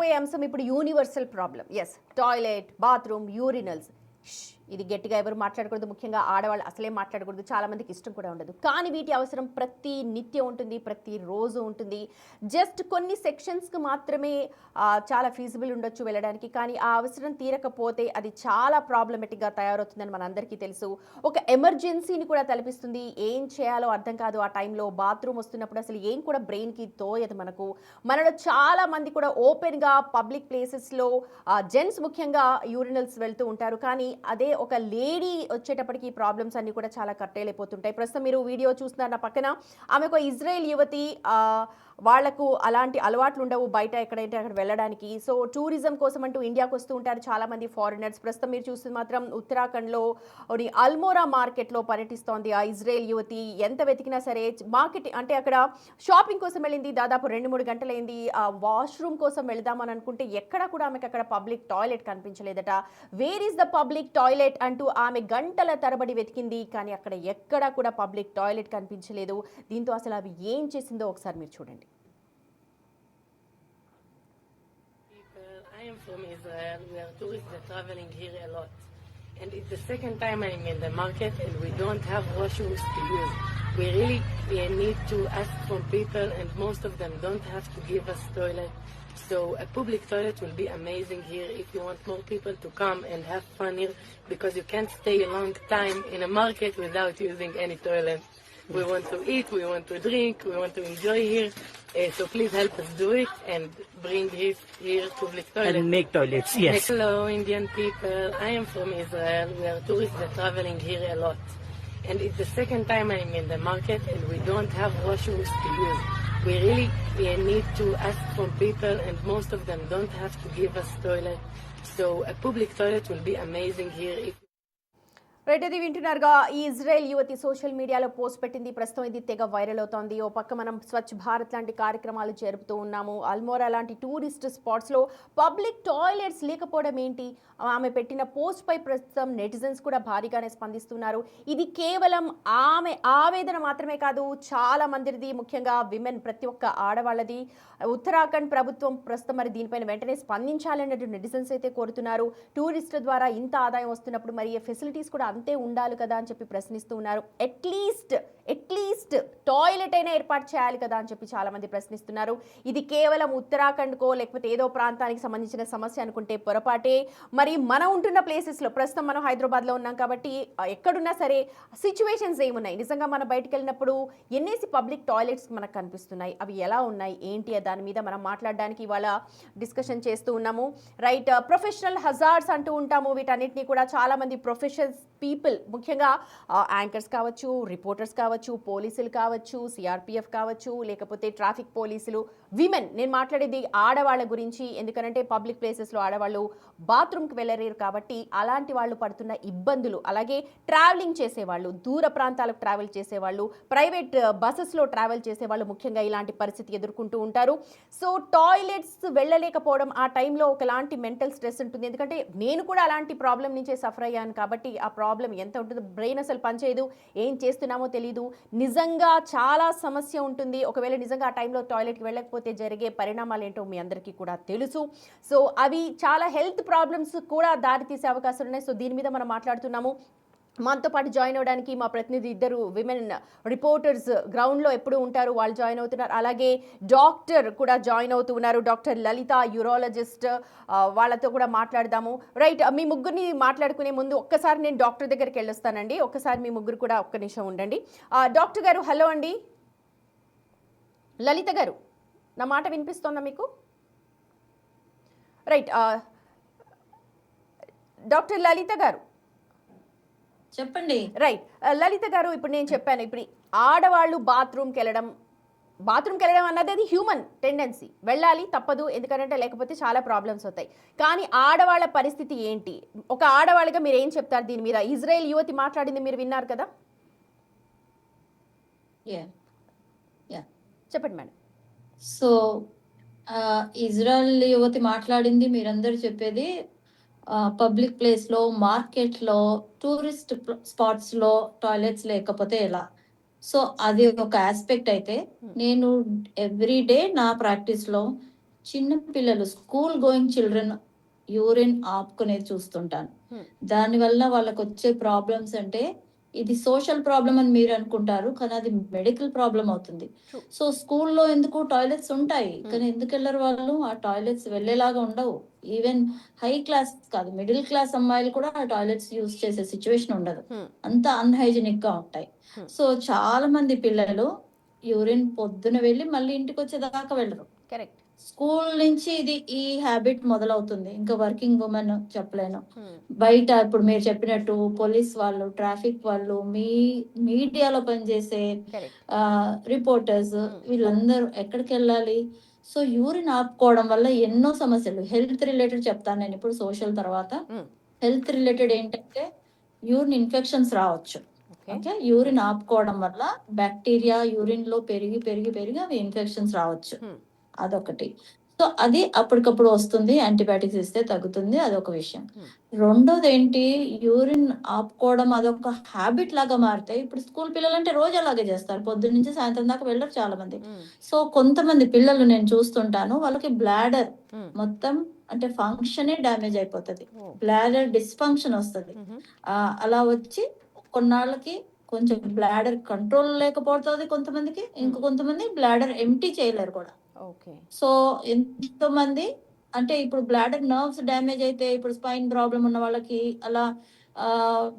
మాట్లాడుకోబోయే అంశం ఇప్పుడు universal problem. Yes, toilet, bathroom, urinals. ఇది గట్టిగా ఎవరు మాట్లాడకూడదు, ముఖ్యంగా ఆడవాళ్ళు అసలే మాట్లాడకూడదు. చాలా మందికి ఇష్టం కూడా ఉండదు, కానీ వీటి అవసరం ప్రతి నిత్యం ఉంటుంది, ప్రతి రోజు ఉంటుంది. జస్ట్ కొన్ని సెక్షన్స్కి మాత్రమే చాలా ఫీజిబుల్ ఉండొచ్చు వెళ్ళడానికి, కానీ ఆ అవసరం తీరకపోతే అది చాలా ప్రాబ్లమెటిక్గా తయారవుతుందని మనందరికీ తెలుసు. ఒక ఎమర్జెన్సీని కూడా తలపిస్తుంది. ఏం చేయాలో అర్థం కాదు ఆ టైంలో. బాత్రూమ్ వస్తున్నప్పుడు అసలు ఏం కూడా బ్రెయిన్కి తోయదు మనలో చాలా మంది కూడా ఓపెన్గా పబ్లిక్ ప్లేసెస్లో జెంట్స్ ముఖ్యంగా యూరినల్స్ వెళ్తూ ఉంటారు. కానీ అదే ఒక లేడీ వచ్చేటప్పటికి ప్రాబ్లమ్స్ అన్ని కూడా చాలా కట్టేలైపోతుంటాయి. ప్రస్తుతం మీరు వీడియో చూస్తున్నారు నా పక్కన. ఆమె ఒక ఇజ్రాయెల్ యువతి. వాళ్లకు అలాంటి అలవాట్లు ఉండవు బయట ఎక్కడైతే అక్కడ వెళ్ళడానికి. సో టూరిజం కోసం అంటూ ఇండియాకు వస్తూ ఉంటారు చాలా మంది ఫారినర్స్. ప్రస్తుతం మీరు చూస్తుంది మాత్రం ఉత్తరాఖండ్లో అల్మోరా మార్కెట్లో పర్యటిస్తోంది ఆ ఇజ్రాయెల్ యువతి. ఎంత వెతికినా సరే మార్కెట్ అంటే అక్కడ షాపింగ్ కోసం వెళ్ళింది, దాదాపు 2-3 గంటలైంది. వాష్రూమ్ కోసం వెళదామని అనుకుంటే ఎక్కడ కూడా ఆమెకు అక్కడ పబ్లిక్ టాయిలెట్ కనిపించలేదట. Where is the public toilet అంటూ ఆమె గంటల తరబడి వెతికింది, కానీ అక్కడ ఎక్కడా కూడా పబ్లిక్ టాయిలెట్ కనిపించలేదు. దీంతో అసలు అవి ఏం చేసిందో ఒకసారి మీరు చూడండి. I am from Israel. We are tourists that traveling here a lot. And it's the second time I'm in the market and we don't have washrooms to use. We really need to ask from people and most of them don't have to give us toilet. So a public toilet will be amazing here if you want more people to come and have fun here, because you can't stay a long time in a market without using any toilet. We want to eat, we want to drink, we want to enjoy here. So please help us do it and bring here public toilets. And make toilets, yes. Hello Indian people, I am from Israel. We are tourists that traveling here a lot. And it's the second time I'm in the market and we don't have washrooms to use. We really need to ask from people and most of them don't have to give us toilet. So a public toilet will be amazing here. Right, అది వింటున్నారుగా. ఈ Israel యువతి social మీడియాలో post పెట్టింది. ప్రస్తుతం ఇది తెగ viral అవుతోంది. ఓ పక్క మనం స్వచ్ఛ భారత్ లాంటి కార్యక్రమాలు జరుపుతూ ఉన్నాము. అల్మోరా లాంటి టూరిస్ట్ స్పాట్స్లో పబ్లిక్ టాయిలెట్స్ లేకపోవడం ఏంటి? ఆమె పెట్టిన పోస్ట్పై ప్రస్తుతం నెటిజన్స్ కూడా భారీగానే స్పందిస్తున్నారు. ఇది కేవలం ఆమె ఆవేదన మాత్రమే కాదు, చాలా మందిది, ముఖ్యంగా విమెన్, ప్రతి ఒక్క ఆడవాళ్ళది. ఉత్తరాఖండ్ ప్రభుత్వం ప్రస్తుతం మరి దీనిపైన వెంటనే స్పందించాలన్నట్టు నెటిజన్స్ అయితే కోరుతున్నారు. టూరిస్టుల ద్వారా ఇంత ఆదాయం వస్తున్నప్పుడు మరి ఫెసిలిటీస్ కూడా అంతే ఉండాలి కదా అని చెప్పి ప్రశ్నిస్తూ ఉన్నారు. అట్లీస్ట్ టాయిలెట్ అయినా ఏర్పాటు చేయాలి కదా అని చెప్పి చాలా మంది ప్రశ్నిస్తున్నారు. ఇది కేవలం ఉత్తరాఖండ్కో లేకపోతే ఏదో ప్రాంతానికి సంబంధించిన సమస్య అనుకుంటే పొరపాటే. మరి మనం ఉంటున్న ప్లేసెస్లో, ప్రస్తుతం మనం హైదరాబాద్లో ఉన్నాం కాబట్టి ఎక్కడున్నా సరే సిచ్యువేషన్స్ ఏమున్నాయి, నిజంగా మనం బయటకు వెళ్ళినప్పుడు ఎన్నేసి పబ్లిక్ టాయిలెట్స్ మనకు కనిపిస్తున్నాయి, అవి ఎలా ఉన్నాయి ఏంటి దాని మీద మనం మాట్లాడడానికి ఇవాళ డిస్కషన్ చేస్తూ ఉన్నాము. రైట్, ప్రొఫెషనల్ హజార్డ్స్ అంటూ ఉంటాము. వీటన్నిటిని కూడా చాలా మంది ప్రొఫెషనల్ పీపుల్, ముఖ్యంగా యాంకర్స్ కావచ్చు, రిపోర్టర్స్ కావచ్చు, పోలీసులు కావచ్చు, సిఆర్పిఎఫ్ కావచ్చు, లేకపోతే ట్రాఫిక్ పోలీసులు, విమెన్, నేను మాట్లాడేది ఆడవాళ్ళ గురించి. ఎందుకంటే పబ్లిక్ ప్లేసెస్లో ఆడవాళ్ళు బాత్రూమ్కి వెళ్ళలేరు కాబట్టి అలాంటి వాళ్ళు పడుతున్న ఇబ్బందులు, అలాగే ట్రావెలింగ్ చేసేవాళ్ళు, దూర ప్రాంతాలకు ట్రావెల్ చేసేవాళ్ళు, ప్రైవేట్ బస్సెస్లో ట్రావెల్ చేసేవాళ్ళు ముఖ్యంగా ఇలాంటి పరిస్థితి ఎదుర్కొంటూ ఉంటారు. సో టాయిలెట్స్ వెళ్ళలేకపోవడం ఆ టైంలో ఒకలాంటి మెంటల్ స్ట్రెస్ ఉంటుంది. ఎందుకంటే నేను కూడా అలాంటి ప్రాబ్లం నుంచే సఫర్ అయ్యాను కాబట్టి ఆ ప్రాబ్లం ఎంత ఉంటుందో, బ్రెయిన్ అసలు పనిచేయదు, ఏం చేస్తున్నామో తెలీదు, నిజంగా చాలా సమస్య ఉంటుంది. ఒకవేళ నిజంగా ఆ టైంలో టాయిలెట్కి వెళ్ళకపోతే జరిగే పరిణామాలు ఏంటో మీ అందరికీ కూడా తెలుసు. సో అవి చాలా హెల్త్ ప్రాబ్లమ్స్ కూడా దారితీసే అవకాశాలు ఉన్నాయి. సో దీని మీద మనం మాట్లాడుతున్నాము. మనతో పాటు జాయిన్ అవ్వడానికి మా ప్రతినిధి ఇద్దరు విమెన్ రిపోర్టర్స్ గ్రౌండ్లో ఎప్పుడు ఉంటారు, వాళ్ళు జాయిన్ అవుతున్నారు. అలాగే డాక్టర్ కూడా జాయిన్ అవుతూ ఉన్నారు, డాక్టర్ లలిత, యూరాలజిస్ట్. వాళ్ళతో కూడా మాట్లాడదాము. రైట్, మీ ముగ్గురిని మాట్లాడుకునే ముందు ఒక్కసారి నేను డాక్టర్ దగ్గరికి వెళ్ళొస్తానండి. ఒక్కసారి మీ ముగ్గురు కూడా ఒక్క నిమిషం ఉండండి. డాక్టర్ గారు, హలో అండి. లలిత గారు, నా మాట వినిపిస్తోందా మీకు? రైట్, డాక్టర్ లలిత గారు చెప్పండి. రైట్, లలిత గారు, ఇప్పుడు నేను చెప్పాను, ఇప్పుడు ఆడవాళ్ళు బాత్రూమ్కి వెళ్ళడం అన్నది అది హ్యూమన్ టెండెన్సీ, వెళ్ళాలి, తప్పదు, ఎందుకంటే లేకపోతే చాలా ప్రాబ్లమ్స్ అవుతాయి. కానీ ఆడవాళ్ళ పరిస్థితి ఏంటి? ఒక ఆడవాళ్ళగా మీరు ఏం చెప్తారు దీని మీద? ఇజ్రాయెల్ యువతి మాట్లాడింది మీరు విన్నారు కదా, చెప్పండి మేడం. సో ఇజ్రాయెల్ యువతి మాట్లాడింది, మీరందరూ చెప్పేది పబ్లిక్ ప్లేస్లో, మార్కెట్లో, టూరిస్ట్ స్పాట్స్లో టాయిలెట్స్ లేకపోతే ఎలా? సో అది ఒక ఆస్పెక్ట్ అయితే, నేను ఎవ్రీ డే నా ప్రాక్టీస్లో చిన్న పిల్లలు స్కూల్ గోయింగ్ చిల్డ్రన్ యూరిన్ ఆపుకునేది చూస్తుంటాను. దానివల్ల వాళ్ళకి వచ్చే ప్రాబ్లమ్స్ అంటే ఇది సోషల్ ప్రాబ్లం అని మీరు అనుకుంటారు, కానీ అది మెడికల్ ప్రాబ్లం అవుతుంది. True. సో స్కూల్లో ఎందుకు టాయిలెట్స్ ఉంటాయి, కానీ ఎందుకు వెళ్ళరు వాళ్ళు? ఆ టాయిలెట్స్ వెళ్ళేలాగా ఉండవు. ఈవెన్ హై క్లాస్ కాదు, మిడిల్ క్లాస్ అమ్మాయిలు కూడా ఆ టాయిలెట్స్ యూజ్ చేసే సిచ్యువేషన్ ఉండదు. అంత అన్హైజీనిక్ గా ఉంటాయి. సో చాలా మంది పిల్లలు యూరిన్ పొద్దున వెళ్ళి మళ్ళీ ఇంటికి వచ్చేదాకా వెళ్ళరు. కరెక్ట్. స్కూల్ నుంచి ఇది ఈ హ్యాబిట్ మొదలవుతుంది. ఇంకా వర్కింగ్ ఉమెన్ చెప్పలేను. బయట ఇప్పుడు మీరు చెప్పినట్టు పోలీస్ వాళ్ళు, ట్రాఫిక్ వాళ్ళు, మీడియాలో పనిచేసే రిపోర్టర్స్, వీళ్ళందరూ ఎక్కడికి వెళ్ళాలి? సో యూరిన్ ఆపుకోవడం వల్ల ఎన్నో సమస్యలు హెల్త్ రిలేటెడ్ చెప్తాను నేను ఇప్పుడు. సోషల్ తర్వాత హెల్త్ రిలేటెడ్ ఏంటంటే యూరిన్ ఇన్ఫెక్షన్స్ రావచ్చు. ఓకే, యూరిన్ ఆపుకోవడం వల్ల బ్యాక్టీరియా యూరిన్ లో పెరిగి పెరిగి పెరిగి అవి ఇన్ఫెక్షన్స్ రావచ్చు. అదొకటి. సో అది అప్పటికప్పుడు వస్తుంది, యాంటీబయాటిక్స్ ఇస్తే తగ్గుతుంది, అదొక విషయం. రెండోది ఏంటి, యూరిన్ ఆపుకోవడం అదొక హ్యాబిట్ లాగా మారితే ఇప్పుడు స్కూల్ పిల్లలు అంటే రోజు అలాగే చేస్తారు, పొద్దున్న నుంచి సాయంత్రం దాకా వెళ్ళరు చాలా మంది. సో కొంతమంది పిల్లలు నేను చూస్తుంటాను, వాళ్ళకి బ్లాడర్ మొత్తం అంటే ఫంక్షనే డ్యామేజ్ అయిపోతుంది, బ్లాడర్ డిస్ఫంక్షన్ వస్తుంది. అలా వచ్చి కొన్నాళ్ళకి కొంచెం బ్లాడర్ కంట్రోల్ లేకపోతుంది కొంతమందికి, కొంతమంది బ్లాడర్ ఎంటీ చేయలేరు కూడా. సో ఎంతో మంది అంటే ఇప్పుడు బ్లాడర్ నర్వ్స్ డ్యామేజ్ అయితే, ఇప్పుడు స్పైన్ ప్రాబ్లం ఉన్న వాళ్ళకి అలా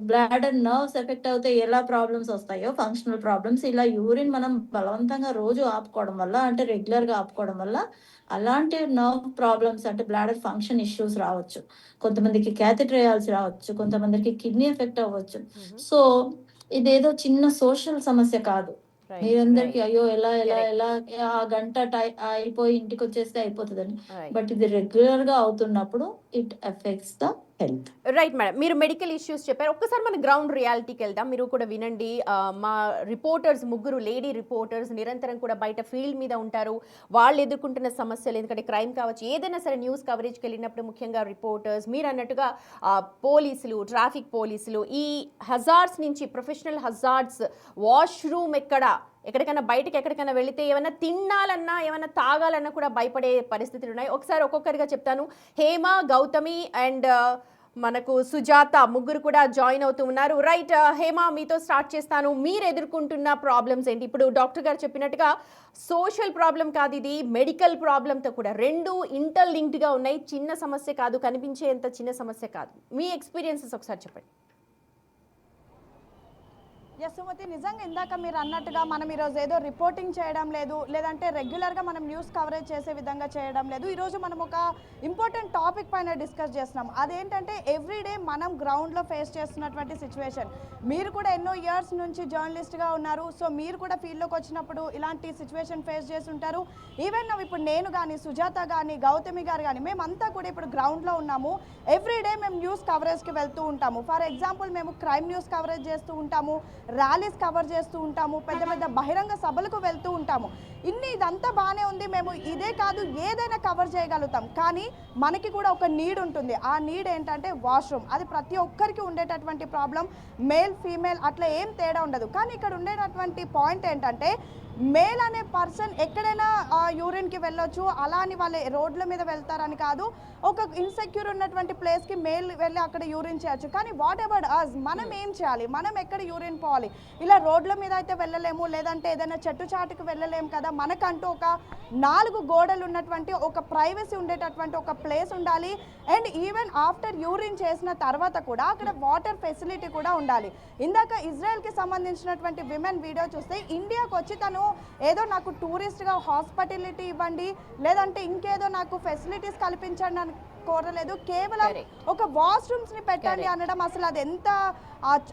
బ్లాడర్ నర్వ్స్ ఎఫెక్ట్ అవుతే ఎలా ప్రాబ్లమ్స్ వస్తాయో, ఫంక్షనల్ ప్రాబ్లమ్స్, ఇలా యూరిన్ మనం బలవంతంగా రోజు ఆపుకోవడం వల్ల, అంటే రెగ్యులర్ గా ఆపుకోవడం వల్ల అలాంటి నర్వ్ ప్రాబ్లమ్స్ అంటే బ్లాడర్ ఫంక్షన్ ఇష్యూస్ రావచ్చు. కొంతమందికి క్యాథెటరేయాల్సి రావచ్చు, కొంతమందికి కిడ్నీ ఎఫెక్ట్ అవ్వచ్చు. సో ఇదేదో చిన్న సోషల్ సమస్య కాదు. మీరందరికి అయ్యో ఎలా ఎలా ఎలా ఆ గంట అయిపోయి ఇంటికి వచ్చేస్తే అయిపోతుందని, బట్ ఇది రెగ్యులర్ గా అవుతున్నప్పుడు it effects the health. Right madam, మీరు మెడికల్ ఇష్యూస్ చెప్పారు. ఒక్కసారి మన గ్రౌండ్ రియాలిటీకి వెళ్దాం, మీరు కూడా వినండి. మా రిపోర్టర్స్, ముగ్గురు లేడీ రిపోర్టర్స్ నిరంతరం కూడా బయట ఫీల్డ్ మీద ఉంటారు. వాళ్ళు ఎదుర్కొంటున్న సమస్యలు, ఎందుకంటే క్రైమ్ కావచ్చు, ఏదైనా సరే న్యూస్ కవరేజ్కి వెళ్ళినప్పుడు ముఖ్యంగా రిపోర్టర్స్, మీరు అన్నట్టుగా పోలీసులు, ట్రాఫిక్ పోలీసులు, ఈ హజార్డ్స్ నుంచి, ప్రొఫెషనల్ హజార్డ్స్, వాష్రూమ్ ఎక్కడికైనా బయటకి ఎక్కడికైనా వెళితే ఏమైనా తినాలన్నా ఏమైనా తాగాలన్నా కూడా భయపడే పరిస్థితులు ఉన్నాయి. ఒకసారి ఒక్కొక్కరిగా చెప్తాను. హేమ, గౌతమి అండ్ మనకు సుజాత ముగ్గురు కూడా జాయిన్ అవుతూ ఉన్నారు. రైట్, హేమ మీతో స్టార్ట్ చేస్తాను. మీరు ఎదుర్కొంటున్న ప్రాబ్లమ్స్ ఏంటి? ఇప్పుడు డాక్టర్ గారు చెప్పినట్టుగా సోషల్ ప్రాబ్లం కాదు, ఇది మెడికల్ ప్రాబ్లంతో కూడా రెండు ఇంటర్లింక్డ్గా ఉన్నాయి. చిన్న సమస్య కాదు, కనిపించేంత చిన్న సమస్య కాదు. మీ ఎక్స్పీరియన్సెస్ ఒకసారి చెప్పండి. సుమతి, నిజంగా ఇందాక మీరు అన్నట్టుగా మనం ఈరోజు ఏదో రిపోర్టింగ్ చేయడం లేదు, లేదంటే రెగ్యులర్గా మనం న్యూస్ కవరేజ్ చేసే విధంగా చేయడం లేదు. ఈరోజు మనం ఒక ఇంపార్టెంట్ టాపిక్ పైన డిస్కస్ చేస్తున్నాం. అదేంటంటే ఎవ్రీడే మనం గ్రౌండ్లో ఫేస్ చేస్తున్నటువంటి సిచ్యువేషన్. మీరు కూడా ఎన్నో ఇయర్స్ నుంచి జర్నలిస్ట్గా ఉన్నారు, సో మీరు కూడా ఫీల్డ్లోకి వచ్చినప్పుడు ఇలాంటి సిచ్యువేషన్ ఫేస్ చేసి ఉంటారు. ఈవెన్ ఇప్పుడు నేను కానీ, సుజాత కానీ, గౌతమి గారు కానీ, మేమంతా కూడా ఇప్పుడు గ్రౌండ్లో ఉన్నాము. ఎవ్రీడే మేము న్యూస్ కవరేజ్కి వెళ్తూ ఉంటాము. ఫర్ ఎగ్జాంపుల్ మేము క్రైమ్ న్యూస్ కవరేజ్ చేస్తూ ఉంటాము, ర్యాలీస్ కవర్ చేస్తూ ఉంటాము, పెద్ద పెద్ద బహిరంగ సభలకు వెళ్తూ ఉంటాము. ఇదంతా బాగానే ఉంది, మేము ఇదే కాదు ఏదైనా కవర్ చేయగలుగుతాం. కానీ మనకి కూడా ఒక నీడ్ ఉంటుంది. ఆ నీడ్ ఏంటంటే వాష్రూమ్. అది ప్రతి ఒక్కరికి ఉండేటటువంటి ప్రాబ్లం, మేల్ ఫీమేల్ అట్లా ఏం తేడా ఉండదు. కానీ ఇక్కడ ఉండేటటువంటి పాయింట్ ఏంటంటే మేల్ అనే పర్సన్ ఎక్కడైనా యూరిన్కి వెళ్ళొచ్చు, అలా అని వాళ్ళు రోడ్ల మీద వెళ్తారని కాదు. ఒక ఇన్సెక్యూర్ ఉన్నటువంటి ప్లేస్కి మేల్ వెళ్ళి అక్కడ యూరిన్ చేయొచ్చు. కానీ వాట్ అబౌట్ అస్, మనం ఏం చేయాలి? మనం ఎక్కడ యూరిన్ పోవాలి? ఇలా రోడ్ల మీద అయితే వెళ్ళలేము, లేదంటే ఏదైనా చెట్టు చాటుకు వెళ్ళలేము కదా. మనకంటూ ఒక 4 గోడలు ఉన్నటువంటి ఒక ప్రైవసీ ఉండేటటువంటి ఒక ప్లేస్ ఉండాలి. అండ్ ఈవెన్ ఆఫ్టర్ యూరిన్ చేసిన తర్వాత కూడా అక్కడ వాటర్ ఫెసిలిటీ కూడా ఉండాలి. ఇందాక ఇజ్రాయెల్కి సంబంధించినటువంటి విమెన్ వీడియో చూస్తే ఇండియాకి వచ్చి తను ఏదో నాకు టూరిస్ట్గా హాస్పిటాలిటీ ఇవ్వండి, లేదంటే ఇంకేదో నాకు ఫెసిలిటీస్ కల్పించండి అని కోరలేదు. కేవలం ఒక వాష్రూమ్స్ని పెట్టండి అనడం అసలు అది ఎంత,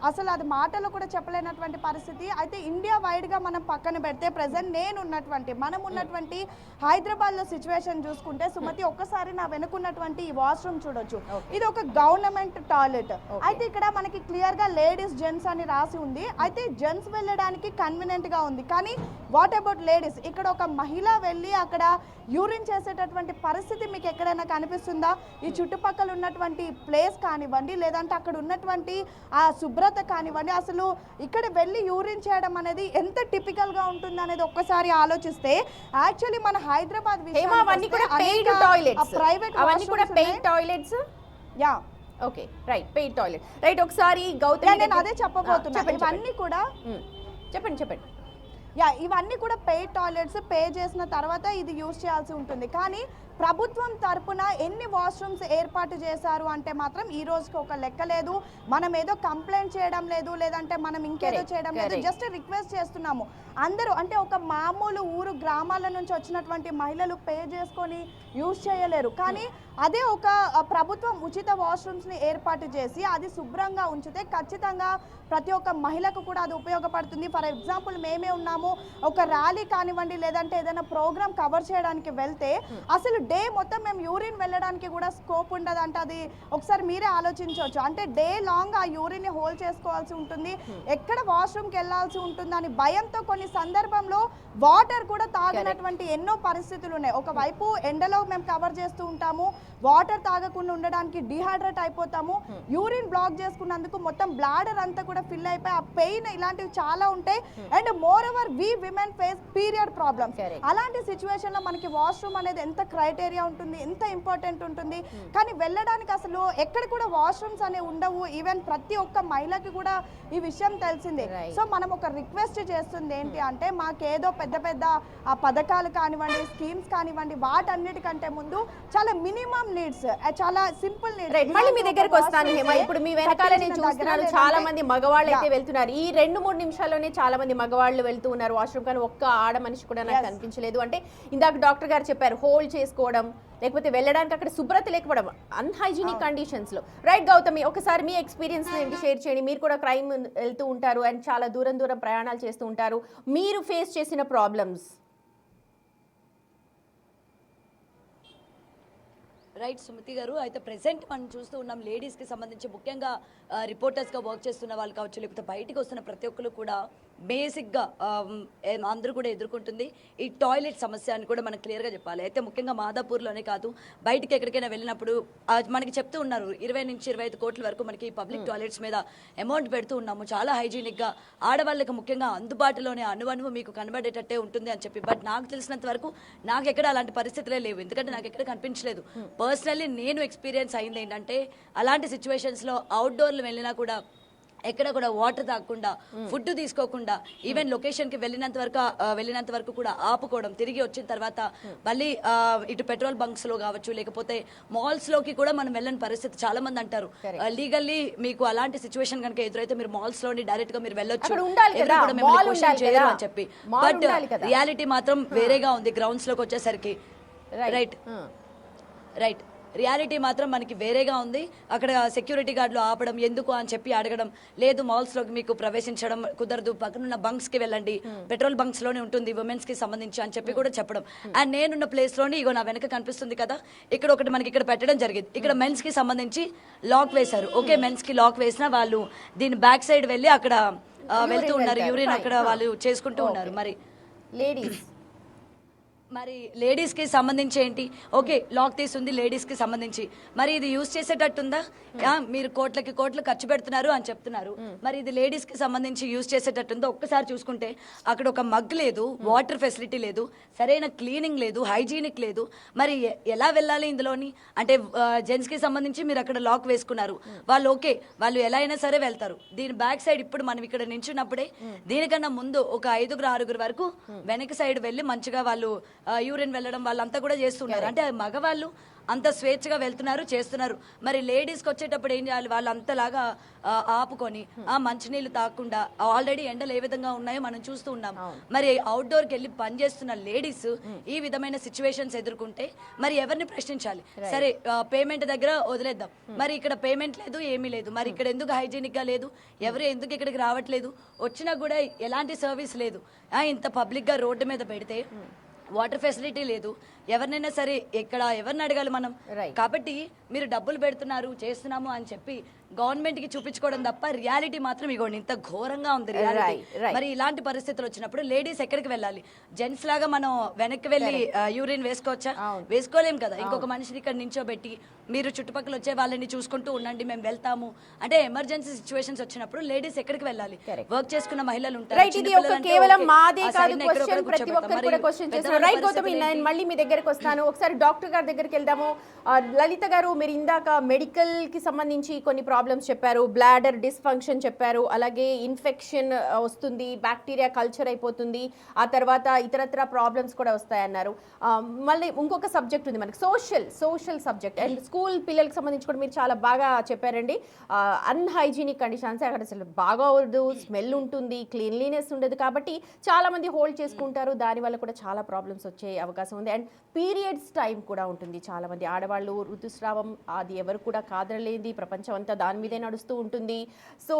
అసలు అది మాటలో కూడా చెప్పలేనటువంటి పరిస్థితి. అయితే ఇండియా వైడ్గా మనం పక్కన పెడితే ప్రజెంట్ మనం ఉన్నటువంటి హైదరాబాద్లో సిచ్యువేషన్ చూసుకుంటే సుమతి, ఒక్కసారి నా వెనుకున్నటువంటి ఈ వాష్రూమ్ చూడొచ్చు. ఇది ఒక గవర్నమెంట్ టాయిలెట్. అయితే ఇక్కడ మనకి క్లియర్గా లేడీస్ జెంట్స్ అని రాసి ఉంది. అయితే జెంట్స్ వెళ్ళడానికి కన్వీనియంట్గా ఉంది, కానీ వాట్ అబౌట్ లేడీస్? ఇక్కడ ఒక మహిళ వెళ్ళి అక్కడ యూరిన్ చేసేటటువంటి పరిస్థితి మీకు ఎక్కడైనా కనిపిస్తుందా? ఈ చుట్టుపక్కల ఉన్నటువంటి ప్లేస్ కానివ్వండి, లేదంటే అక్కడ ఉన్నటువంటి ఆ శుభ్రత కానివ్వండి, అసలు ఇక్కడ వెళ్ళి యూరిన్ చేయడం అనేది ఎంత టిపికల్గా ఉంటుంది అనేది ఒక్కసారి ఆలోచిస్తే యాక్చువల్లీ మన Hyderabad toilets yeah okay right paid toilet right. ఒకసారి గౌతమి నేను అదే చెప్పబోతున్నాను. ఇవన్నీ కూడా చెప్పండి ఇవన్నీ కూడా పెయిడ్ టాయిలెట్స్, పే చేసిన తర్వాత ఇది యూజ్ చేయాల్సి ఉంటుంది. కానీ ప్రభుత్వం తరపున ఎన్ని వాష్రూమ్స్ ఏర్పాటు చేశారు అంటే మాత్రం ఈ రోజుకి ఒక లెక్క లేదు. మనం ఏదో కంప్లైంట్ చేయడం లేదు, లేదంటే మనం ఇంకేదో చేయడం లేదు, జస్ట్ రిక్వెస్ట్ చేస్తున్నాము. అందరూ అంటే ఒక మామూలు ఊరు గ్రామాల నుంచి వచ్చినటువంటి మహిళలు పే చేసుకొని యూజ్ చేయలేరు. కానీ అదే ఒక ప్రభుత్వం ఉచిత వాష్రూమ్స్ని ఏర్పాటు చేసి అది శుభ్రంగా ఉంచితే ఖచ్చితంగా ప్రతి ఒక్క మహిళకు కూడా అది ఉపయోగపడుతుంది. ఫర్ ఎగ్జాంపుల్ మేమే ఉన్నాము, ఒక ర్యాలీ కానివ్వండి, లేదంటే ఏదైనా ప్రోగ్రామ్ కవర్ చేయడానికి వెళ్తే అసలు డే మొత్తం మేము యూరిన్ వెళ్ళడానికి కూడా స్కోప్ ఉండదు. అంటే అది ఒకసారి మీరే ఆలోచించవచ్చు. అంటే డే లాంగ్ ఆ యూరిన్ ని హోల్డ్ చేసుకోవాల్సి ఉంటుంది, ఎక్కడ వాష్రూమ్కి వెళ్ళాల్సి ఉంటుంది అని భయంతో కొన్ని సందర్భంలో వాటర్ కూడా తాగినటువంటి ఎన్నో పరిస్థితులు ఉన్నాయి. ఒకవైపు ఎండలో మేము కవర్ చేస్తూ ఉంటాము, వాటర్ తాగకుండా ఉండడానికి డిహైడ్రేట్ అయిపోతాము, యూరిన్ బ్లాక్ చేసుకున్నందుకు మొత్తం బ్లాడర్ అంతా కూడా ఫిల్ అయిపోయి ఆ పెయిన్ ఇలాంటివి చాలా ఉంటాయి. And moreover we women face period problems. అలాంటి సిచ్యువేషన్ లో మనకి వాష్రూమ్ అనేది ఎంత క్రైటీరియా ఉంటుంది, ఎంత ఇంపార్టెంట్ ఉంటుంది. కానీ వెళ్ళడానికి అసలు ఎక్కడ కూడా వాష్రూమ్స్ అనేవి ఉండవు. ఈవెన్ ప్రతి ఒక్క మహిళకి కూడా ఈ విషయం తెలిసిందే. సో మనం ఒక రిక్వెస్ట్ చేస్తుంది ఏంటి అంటే, మాకేదో పెద్ద పెద్ద పథకాలు కానివ్వండి, స్కీమ్స్ కానివ్వండి, వాటన్నిటికంటే ముందు చాలా మినిమం నీడ్స్, చాలా సింపుల్ నీడ్స్. మళ్ళీ మీ దగ్గరకు వస్తాను హేమ. ఇప్పుడు మీ వెనకాల నేను చూస్తున్నాను చాలా మంది మగవాళ్ళు అయితే వెళ్తున్నారు. ఈ 2-3 నిమిషాల్లోనే చాలా మంది మగవాళ్ళు వెళ్తూ ఉన్నారు వాష్రూమ్, కానీ ఒక్క ఆడ మనిషి కూడా నాకు కనిపించలేదు. అంటే ఇందాక డాక్టర్ గారు చెప్పారు హోల్డ్ చేసుకోవడం, లేకపోతే వెళ్ళడానికి అక్కడ శుభ్రత లేకపోవడం, అన్హైజీనిక్ కండిషన్స్ లో. రైట్ గౌతమి, ఒకసారి మీ ఎక్స్పీరియన్స్ ఏంటి షేర్ చేయండి. మీరు కూడా క్రైమ్ వెళ్తూ ఉంటారు అండ్ చాలా దూరం ప్రయాణాలు చేస్తూ ఉంటారు. మీరు ఫేస్ చేసిన ప్రాబ్లమ్స్. రైట్ సుమతి గారు, అయితే ప్రెసెంట్ మనం చూస్తూ ఉన్నాం లేడీస్కి సంబంధించి ముఖ్యంగా రిపోర్టర్స్గా వర్క్ చేస్తున్న వాళ్ళు కావచ్చు, లేకపోతే బయటికి వస్తున్న ప్రతి ఒక్కరు కూడా బేసిక్గా అందరూ కూడా ఎదుర్కొంటుంది ఈ టాయిలెట్ సమస్య అని కూడా మనం క్లియర్గా చెప్పాలి. అయితే ముఖ్యంగా మాదాపూర్లోనే కాదు, బయటికి ఎక్కడికైనా వెళ్ళినప్పుడు మనకి చెప్తూ ఉన్నారు 20 నుంచి 25 కోట్ల వరకు మనకి పబ్లిక్ టాయిలెట్స్ మీద అమౌంట్ పెడుతూ ఉన్నాము, చాలా హైజీనిక్గా ఆడవాళ్ళకి ముఖ్యంగా అందుబాటులోనే అణువణువు మీకు కనబడేటట్టే ఉంటుంది అని చెప్పి. బట్ నాకు తెలిసినంత వరకు నాకు ఎక్కడ అలాంటి పరిస్థితులే లేవు, ఎందుకంటే నాకు ఎక్కడ కనిపించలేదు. పర్సనల్లీ నేను ఎక్స్పీరియన్స్ అయింది ఏంటంటే, అలాంటి సిచ్యువేషన్స్లో అవుట్డోర్లు వెళ్ళినా కూడా ఎక్కడ కూడా వాటర్ తాగకుండా, ఫుడ్ తీసుకోకుండా, ఈవెన్ లొకేషన్కి వెళ్ళినంత వరకు కూడా ఆపుకోవడం, తిరిగి వచ్చిన తర్వాత మళ్ళీ ఇటు పెట్రోల్ బంక్స్లో కావచ్చు, లేకపోతే మాల్స్లోకి కూడా మనం వెళ్ళని పరిస్థితి. చాలా మంది అంటారు లీగల్లీ మీకు అలాంటి సిచ్యువేషన్ కనుక ఎదురైతే మీరు మాల్స్లోని డైరెక్ట్గా మీరు వెళ్ళొచ్చు అని చెప్పి. బట్ రియాలిటీ మాత్రం వేరేగా ఉంది గ్రౌండ్స్లోకి వచ్చేసరికి. రైట్ రియాలిటీ మాత్రం మనకి వేరేగా ఉంది. అక్కడ సెక్యూరిటీ గార్డులు ఆపడం, ఎందుకు అని చెప్పి అడగడం, లేదు మాల్స్లోకి మీకు ప్రవేశించడం కుదరదు, పక్కనున్న బంక్స్కి వెళ్ళండి, పెట్రోల్ బంక్స్లోనే ఉంటుంది ఉమెన్స్కి సంబంధించి అని చెప్పి కూడా చెప్పడం. అండ్ నేనున్న ప్లేస్లోని ఇగో నా వెనక కనిపిస్తుంది కదా, ఇక్కడ ఒకటి మనకి ఇక్కడ పెట్టడం జరిగింది. ఇక్కడ మెన్స్కి సంబంధించి లాక్ వేశారు. ఓకే, మెన్స్కి లాక్ వేసిన వాళ్ళు దీని బ్యాక్ సైడ్ వెళ్ళి అక్కడ వెళ్తూ ఉన్నారు, యూరిన్ అక్కడ వాళ్ళు చేసుకుంటూ ఉన్నారు. మరి లేడీస్కి సంబంధించి ఏంటి? ఓకే, లాక్ తీస్తుంది లేడీస్కి సంబంధించి, మరి ఇది యూజ్ చేసేటట్టుందా? మీరు కోట్లు ఖర్చు పెడుతున్నారు అని చెప్తున్నారు, మరి ఇది లేడీస్కి సంబంధించి యూజ్ చేసేటట్టుందో ఒక్కసారి చూసుకుంటే అక్కడ ఒక మగ్ లేదు, వాటర్ ఫెసిలిటీ లేదు, సరైన క్లీనింగ్ లేదు, హైజీనిక్ లేదు. మరి ఎలా వెళ్ళాలి ఇందులోని? అంటే జెంట్స్కి సంబంధించి మీరు అక్కడ లాక్ వేసుకున్నారు, వాళ్ళు ఓకే, వాళ్ళు ఎలా అయినా సరే వెళ్తారు. దీని బ్యాక్ సైడ్ ఇప్పుడు మనం ఇక్కడ నించున్నప్పుడే దీనికన్నా ముందు ఒక 5-6 వరకు వెనక సైడ్ వెళ్ళి మంచిగా వాళ్ళు యూరిన్ వెళ్ళడం వాళ్ళంతా కూడా చేస్తున్నారు. అంటే మగవాళ్ళు అంత స్వేచ్ఛగా వెళ్తున్నారు, చేస్తున్నారు. మరి లేడీస్కి వచ్చేటప్పుడు ఏం చేయాలి? వాళ్ళు అంతలాగా ఆపుకొని ఆ మంచినీళ్ళు తాకుండా, ఆల్రెడీ ఎండలు ఏ విధంగా ఉన్నాయో మనం చూస్తూ ఉన్నాం. మరి అవుట్డోర్కి వెళ్ళి పనిచేస్తున్న లేడీస్ ఈ విధమైన సిచ్యువేషన్స్ ఎదుర్కొంటే మరి ఎవరిని ప్రశ్నించాలి? సరే, పేమెంట్ దగ్గర వదిలేద్దాం, మరి ఇక్కడ పేమెంట్ లేదు, ఏమీ లేదు, మరి ఇక్కడ ఎందుకు హైజీనిక్ గా లేదు, ఎవరు ఎందుకు ఇక్కడికి రావట్లేదు, వచ్చినా కూడా ఎలాంటి సర్వీస్ లేదు. ఇంత పబ్లిక్ గా రోడ్డు మీద పెడితే వాటర్ ఫెసిలిటీ లేదు. ఎవరినైనా సరే ఇక్కడ ఎవరిని అడగాలి మనం? Right. కాబట్టి మీరు డబ్బులు పెడుతున్నారు చేస్తున్నాము అని చెప్పి గవర్నమెంట్ కి చూపించుకోవడం తప్ప రియాలిటీ మాత్రం ఇగోండి ఇంత ఘోరంగా ఉంది రియాలిటీ. Right. మరి ఇలాంటి పరిస్థితులు వచ్చినప్పుడు లేడీస్ ఎక్కడికి వెళ్ళాలి? జెంట్స్ లాగా మనం వెనక్కి వెళ్ళి యూరిన్ వేసుకోవచ్చా? వేసుకోలేం కదా. ఇంకొక మనిషిని ఇక్కడ నించోబెట్టి మీరు చుట్టుపక్కల వచ్చే వాళ్ళని చూసుకుంటూ ఉండండి, మేము వెళ్తాము అంటే ఎమర్జెన్సీ సిచ్యువేషన్స్ వచ్చినప్పుడు లేడీస్ ఎక్కడికి వెళ్ళాలి? వర్క్ చేసుకున్న మహిళలు ఉంటారు. రైట్, ఇది ఒక కేవలం మాదే కాదు క్వశ్చన్, ప్రతి ఒక్కరు కూడా క్వశ్చన్ చేస్తున్నారు. రైట్ గౌతమి, నేను మళ్ళీ మీ దగ్గరకు వస్తాను. ఒకసారి డాక్టర్ గారి దగ్గరికి వెళ్దాము. లలిత గారు, మీరు ఇందాక మెడికల్ కి సంబంధించి కొన్ని ప్రాబ్లమ్స్ చెప్పారు, బ్లాడర్ డిస్ఫంక్షన్ చెప్పారు, అలాగే ఇన్ఫెక్షన్ వస్తుంది, బ్యాక్టీరియా కల్చర్ అయిపోతుంది, ఆ తర్వాత ఇతరత్ర ప్రాబ్లమ్స్ కూడా వస్తాయన్నారు. మళ్ళీ ఇంకొక సబ్జెక్ట్ ఉంది మనకి, సోషల్ సబ్జెక్ట్ అండ్ స్కూల్ పిల్లలకి సంబంధించి కూడా మీరు చాలా బాగా చెప్పారండి. అన్హైజీనిక్ కండిషన్స్, అక్కడ అసలు బాగోదు, స్మెల్ ఉంటుంది, క్లీన్లీనెస్ ఉండదు, కాబట్టి చాలా మంది హోల్డ్ చేసుకుంటారు, దానివల్ల కూడా చాలా ప్రాబ్లమ్స్ వచ్చే అవకాశం ఉంది. అండ్ పీరియడ్స్ టైం కూడా ఉంటుంది. చాలా మంది ఆడవాళ్ళు ఋతుస్రావం అది ఎవరు కూడా కాదనలేది, ప్రపంచం అంతా దాని మీదే నడుస్తూ ఉంటుంది. సో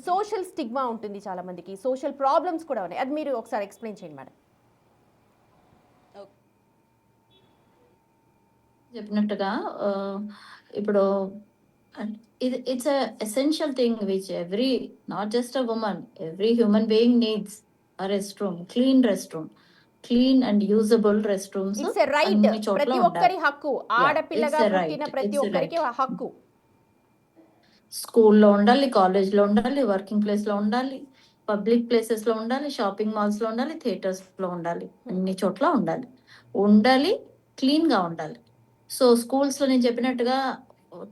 సోషల్ స్టిగ్మా ఉంటుంది చాలా మందికి, సోషల్ ప్రాబ్లమ్స్ కూడా ఉన్నాయి. అది మీరు ఒకసారి ఎక్స్ప్లెయిన్ చేయండి మేడం. చెప్పినట్టుగా ఇప్పుడు it's essential thing which every, not just a women, every human being needs a rest room, clean and usable rest rooms. It's a right, ప్రతి ఒక్కరి హక్కు, ఆడపిల్లగా పుట్టిన ప్రతి ఒక్కరికి హక్కు. స్కూల్లో ఉండాలి, కాలేజ్లో ఉండాలి, వర్కింగ్ ప్లేస్ లో ఉండాలి, పబ్లిక్ ప్లేసెస్ లో ఉండాలి, షాపింగ్ మాల్స్ లో ఉండాలి, థియేటర్స్ లో ఉండాలి, అన్ని చోట్ల ఉండాలి, క్లీన్ గా ఉండాలి. సో స్కూల్స్ లో నేను చెప్పినట్టుగా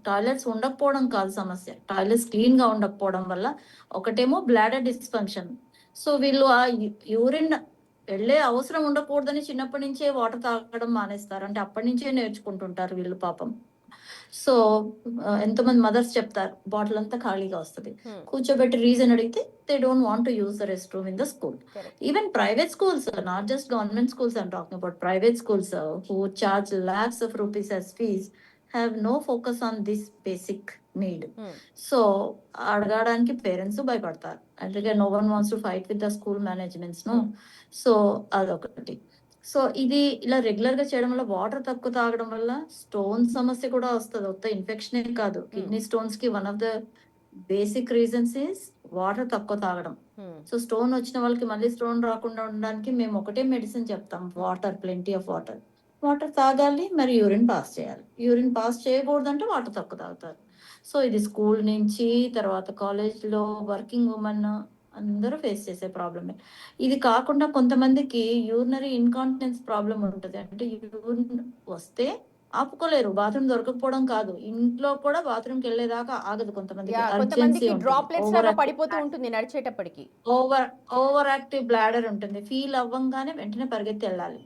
టాయిలెట్స్ ఉండకపోవడం కాదు సమస్య, టాయిలెట్స్ క్లీన్ గా ఉండకపోవడం వల్ల ఒకటేమో బ్లాడర్ డిస్ఫంక్షన్. సో వీళ్ళు ఆ యూరిన్ వెళ్ళే అవసరం ఉండకూడదని చిన్నప్పటి నుంచే వాటర్ తాగడం మానేస్తారు, అంటే అప్పటి నుంచే నేర్చుకుంటుంటారు వీళ్ళు పాపం. సో ఎంతోమంది మదర్స్ చెప్తారు బాటిల్ అంతా ఖాళీగా వస్తుంది, కూర్చోబెట్టి రీజన్ అడిగితే they don't want to use the rest room in the school. Even private schools, not just government schools, I'm talking about private schools who charge lakhs of rupees as fees, have no focus on this basic need. So అడగడానికి parents భయపడతారు, అందుకే no one wants to fight with the school managements, no. So అదొకటి. So ఇది ఇలా regular గా చేయడం వల్ల, water తక్కువ తాగడం వల్ల స్టోన్ సమస్య కూడా వస్తుంది. ఒక్క ఇన్ఫెక్షనే కాదు, కిడ్నీ స్టోన్స్ కి one of the basic reasons is water తక్కువ తాగడం. సో స్టోన్ వచ్చిన వాళ్ళకి మళ్ళీ స్టోన్ రాకుండా ఉండడానికి మేము ఒకటే మెడిసిన్ చెప్తాం, వాటర్, ప్లెంటీ ఆఫ్ వాటర్ తాగాలి, మరి యూరిన్ పాస్ చేయాలి. యూరిన్ పాస్ చేయకూడదు అంటే వాటర్ తక్కువ తాగుతారు. సో ఇది స్కూల్ నుంచి తర్వాత కాలేజ్ లో వర్కింగ్ ఉమెన్ అందరూ ఫేస్ చేసే ప్రాబ్లమే. ఇది కాకుండా కొంతమందికి యూరినరీ ఇన్కాంటినెన్స్ ప్రాబ్లం ఉంటుంది, అంటే యూరిన్ వస్తే ఆపుకోలేరు, బాత్రూమ్ దొరకకపోవడం కాదు, ఇంట్లో కూడా బాత్రూమ్కి వెళ్ళేదాకా ఆగదు. కొంతమందికి డ్రాప్లెట్స్ లాగా పడిపోతూ ఉంటుంది నడిచేటప్పటికి. ఓవర్ యాక్టివ్ బ్లాడర్ ఉంటుంది, ఫీల్ అవ్వంగానే వెంటనే పరిగెత్తి వెళ్ళాలి.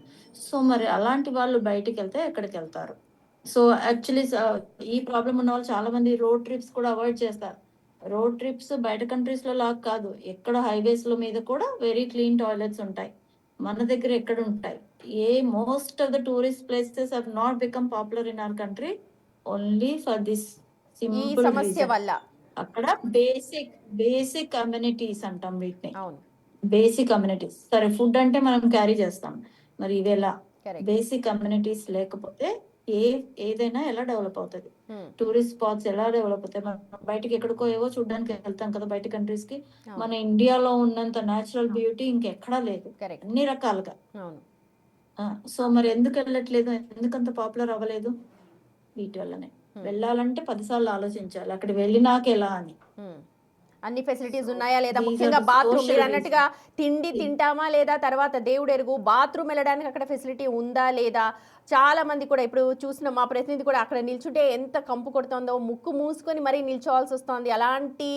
సో మరి అలాంటి వాళ్ళు బయటికి వెళ్తే ఎక్కడికి వెళ్తారు? సో యాక్చువల్లీ ఈ ప్రాబ్లం ఉన్న వాళ్ళు చాలా మంది రోడ్ ట్రిప్స్ కూడా అవాయిడ్ చేస్తారు. రోడ్ ట్రిప్స్ బయట కంట్రీస్ లో లాగా కాదు, ఎక్కడ హైవేస్ లో మీద కూడా వెరీ క్లీన్ టాయిలెట్స్ ఉంటాయి, మన దగ్గర ఎక్కడ ఉంటాయి? Most of the tourist places have not become popular in our country only for this simple సమస్య వల్ల. అక్కడ బేసిక్ కమ్యూనిటీస్ అంటాం వీటిని, అవును, బేసిక్ కమ్యూనిటీస్. సరే, ఫుడ్ అంటే మనం క్యారీ చేస్తాం, మరి ఇవేలా బేసిక్ కమ్యూనిటీస్ లేకపోతే ఏదైనా ఎలా డెవలప్ అవుతుంది? టూరిస్ట్ స్పాట్స్ ఎలా డెవలప్ అవుతాయి? మనం బయటకి ఎక్కడికో ఏవో చూడడానికి వెళ్తాం కదా బయట కంట్రీస్ కి, మన ఇండియాలో ఉన్నంత న్యాచురల్ బ్యూటీ ఇంకెక్కడా లేదు అన్ని రకాలుగా. సో మరి ఎందుకు వెళ్ళట్లేదు, ఎందుకంత పాపులర్ అవ్వలేదు? వీటి వల్లనే. వెళ్ళాలంటే 10 సార్లు ఆలోచించాలి అక్కడ వెళ్ళినాక ఎలా అని. అన్ని ఫెసిలిటీస్ ఉన్నాయా లేదా, ముఖ్యంగా బాత్రూమ్, మీరు అన్నట్టుగా తిండి తింటామా లేదా, తర్వాత దేవుడు ఎరుగు, బాత్రూమ్ వెళ్ళడానికి అక్కడ ఫెసిలిటీ ఉందా లేదా. చాలా మంది కూడా ఇప్పుడు చూసిన మా ప్రతినిధి కూడా అక్కడ నిల్చుంటే ఎంత కంపు కొడుతుందో, ముక్కు మూసుకొని మరీ నిల్చోవాల్సి వస్తుంది. అలాంటి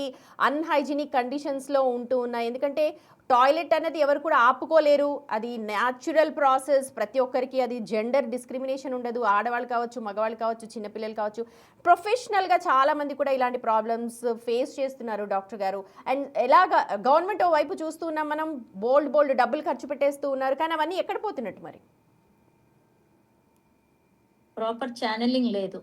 అన్హైజీనిక్ కండిషన్స్లో ఉంటూ ఉన్నాయి. ఎందుకంటే టాయిలెట్ అనేది ఎవరు కూడా ఆపుకోలేరు, అది న్యాచురల్ ప్రాసెస్, ప్రతి ఒక్కరికి అది జెండర్ డిస్క్రిమినేషన్ ఉండదు, ఆడవాళ్ళు కావచ్చు, మగవాళ్ళు కావచ్చు, చిన్నపిల్లలు కావచ్చు. ప్రొఫెషనల్గా చాలామంది కూడా ఇలాంటి ప్రాబ్లమ్స్ ఫేస్ చేస్తున్నారు డాక్టర్ గారు. అండ్ ఎలాగా గవర్నమెంట్ వైపు చూస్తూ ఉన్నాం మనం, బోల్డ్ డబ్బులు ఖర్చు పెట్టేస్తూ ఉన్నారు, కానీ అవన్నీ ఎక్కడ పోతున్నట్టు మరి? ప్రాపర్ ఛానలింగ్ లేదు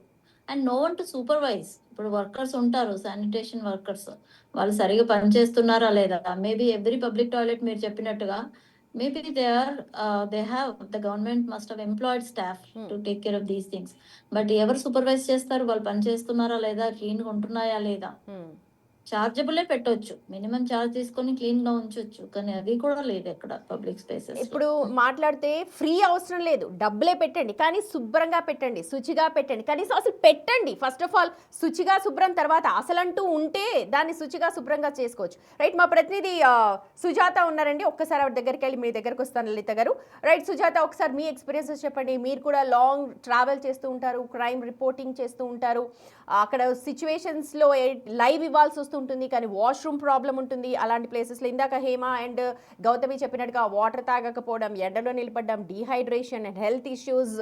and no one to supervise. ఇప్పుడు వర్కర్స్ ఉంటారు, శానిటేషన్ వర్కర్స్, వాళ్ళు సరిగా పనిచేస్తున్నారా లేదా? మేబీ ఎవ్రీ పబ్లిక్ టాయిలెట్ మీరు చెప్పినట్టుగా maybe they have, the government must have employed staff to take care of these things. But ఎవరు సూపర్వైజ్ చేస్తారు, వాళ్ళు పని చేస్తున్నారా లేదా, క్లీన్ గా ఉంటున్నాయా లేదా. చార్జబులే పెట్టొచ్చు, మినిమం చార్జ్ తీసుకొని క్లీన్ గా ఉంచొచ్చు, కానీ అవి కూడా లేదు ఎక్కడ పబ్లిక్ స్పేసెస్. ఇప్పుడు మాట్లాడితే ఫ్రీ అవసరం లేదు, డబ్బులే పెట్టండి, కానీ శుభ్రంగా పెట్టండి, శుచిగా పెట్టండి, కనీసం అసలు పెట్టండి. ఫస్ట్ ఆఫ్ ఆల్ శుచిగా శుభ్రం, తర్వాత అసలంటూ ఉంటే దాన్ని శుచిగా శుభ్రంగా చేసుకోవచ్చు. రైట్, మా ప్రతినిధి సుజాత ఉన్నారండి, ఒక్కసారి ఆవిడ దగ్గరికి వెళ్ళి మీ దగ్గరకు వస్తాను లలిత గారు. రైట్ సుజాత, ఒకసారి మీ ఎక్స్పీరియన్సెస్ చెప్పండి. మీరు కూడా లాంగ్ ట్రావెల్ చేస్తూ ఉంటారు, క్రైమ్ రిపోర్టింగ్ చేస్తూ ఉంటారు, అక్కడ సిచ్యువేషన్స్లో లైవ్ ఇవ్వాల్సి వస్తుంటుంది, కానీ వాష్రూమ్ ప్రాబ్లం ఉంటుంది అలాంటి ప్లేసెస్లో. ఇందాక హేమ అండ్ గౌతమి చెప్పినట్టుగా వాటర్ తాగకపోవడం, ఎండలో నిలబడడం, డీహైడ్రేషన్ అండ్ హెల్త్ ఇష్యూస్,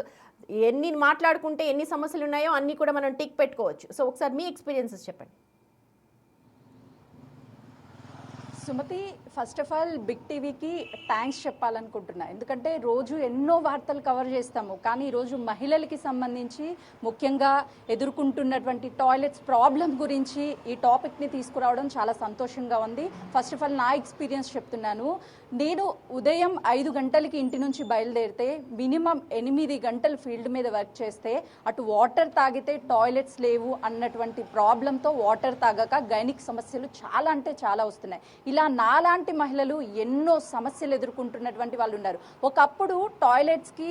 ఎన్ని మాట్లాడుకుంటే ఎన్ని సమస్యలు ఉన్నాయో అన్నీ కూడా మనం టిక్ పెట్టుకోవచ్చు. సో ఒకసారి మీ ఎక్స్పీరియన్సెస్ చెప్పండి. Sumathi, first of all big టీవీకి థ్యాంక్స్ చెప్పాలనుకుంటున్నా. ఎందుకంటే రోజు ఎన్నో వార్తలు కవర్ చేస్తాము, కానీ ఈరోజు మహిళలకి సంబంధించి ముఖ్యంగా ఎదుర్కొంటున్నటువంటి టాయిలెట్స్ ప్రాబ్లం గురించి ఈ టాపిక్ని తీసుకురావడం చాలా సంతోషంగా ఉంది. ఫస్ట్ ఆఫ్ ఆల్ నా ఎక్స్పీరియన్స్ చెప్తున్నాను. నేను ఉదయం 5 గంటలకి ఇంటి నుంచి బయలుదేరితే మినిమం 8 గంటలు ఫీల్డ్ మీద వర్క్ చేస్తే అటు వాటర్ తాగితే టాయిలెట్స్ లేవు అన్నటువంటి ప్రాబ్లంతో వాటర్ తాగక గైనిక్ సమస్యలు చాలా అంటే చాలా వస్తున్నాయి. ఇలా నాలాంటి మహిళలు ఎన్నో సమస్యలు ఎదుర్కొంటున్నటువంటి వాళ్ళు ఉన్నారు. ఒకప్పుడు టాయిలెట్స్కి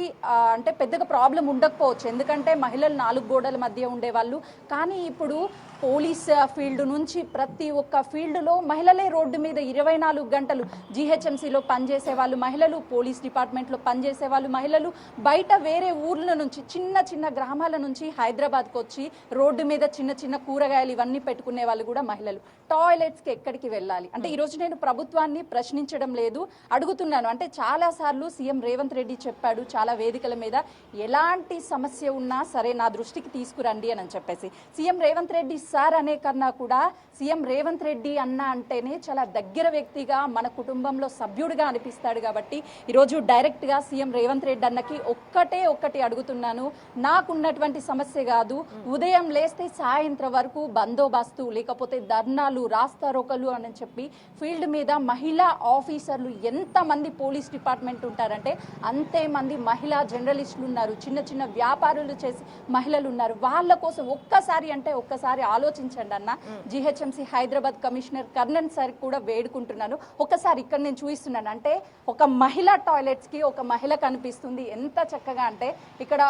అంటే పెద్దగా ప్రాబ్లం ఉండకపోవచ్చు, ఎందుకంటే మహిళలు 4 గోడల మధ్య ఉండేవాళ్ళు. కానీ ఇప్పుడు పోలీస్ ఫీల్డ్ నుంచి ప్రతి ఒక్క ఫీల్డ్లో మహిళలే రోడ్డు మీద 24 గంటలు, జీహెచ్ఎంసీలో పనిచేసే వాళ్ళు మహిళలు, పోలీస్ డిపార్ట్మెంట్లో పనిచేసే వాళ్ళు మహిళలు, బయట వేరే ఊర్ల నుంచి చిన్న చిన్న గ్రామాల నుంచి హైదరాబాద్కి వచ్చి రోడ్డు మీద చిన్న చిన్న కూరగాయలు ఇవన్నీ పెట్టుకునే వాళ్ళు కూడా మహిళలు. టాయిలెట్స్కి ఎక్కడికి వెళ్ళాలి అంటే ఈరోజు నేను ప్రభుత్వాన్ని ప్రశ్నించడం లేదు, అడుగుతున్నాను. అంటే చాలాసార్లు సీఎం రేవంత్ రెడ్డి చెప్పాడు చాలా వేదికల మీద, ఎలాంటి సమస్య ఉన్నా సరే నా దృష్టికి తీసుకురండి అని చెప్పేసి. సీఎం రేవంత్ రెడ్డి సార్ అనే కన్నా కూడా సీఎం రేవంత్ రెడ్డి అన్న అంటేనే చాలా దగ్గర వ్యక్తిగా, మన కుటుంబంలో సభ్యుడిగా అనిపిస్తాడు. కాబట్టి ఈరోజు డైరెక్ట్గా సీఎం రేవంత్ రెడ్డి అన్నకి ఒక్కటి అడుగుతున్నాను. నాకున్నటువంటి సమస్య కాదు, ఉదయం లేస్తే సాయంత్రం వరకు బందోబస్తు, లేకపోతే ధర్నాలు, రాస్తారోకలు అని చెప్పి ఫీల్డ్ మీద మహిళా ఆఫీసర్లు ఎంతమంది పోలీస్ డిపార్ట్మెంట్ ఉంటారంటే అంతే మంది మహిళా జర్నలిస్టులు ఉన్నారు, చిన్న చిన్న వ్యాపారులు చేసి మహిళలు ఉన్నారు. వాళ్ళ కోసం ఒక్కసారి ఆలోచించండి అన్న. GHMC Hyderabad commissioner Karnan sir కూడా వేడుకుంటున్నాను, ఒకసారి ఇక్కడ నేను చూపిస్తున్నాను. అంటే ఒక మహిళా టాయిలెట్స్కి ఒక మహిళ కనిపిస్తుంది, ఎంత చక్కగా అంటే ఇక్కడ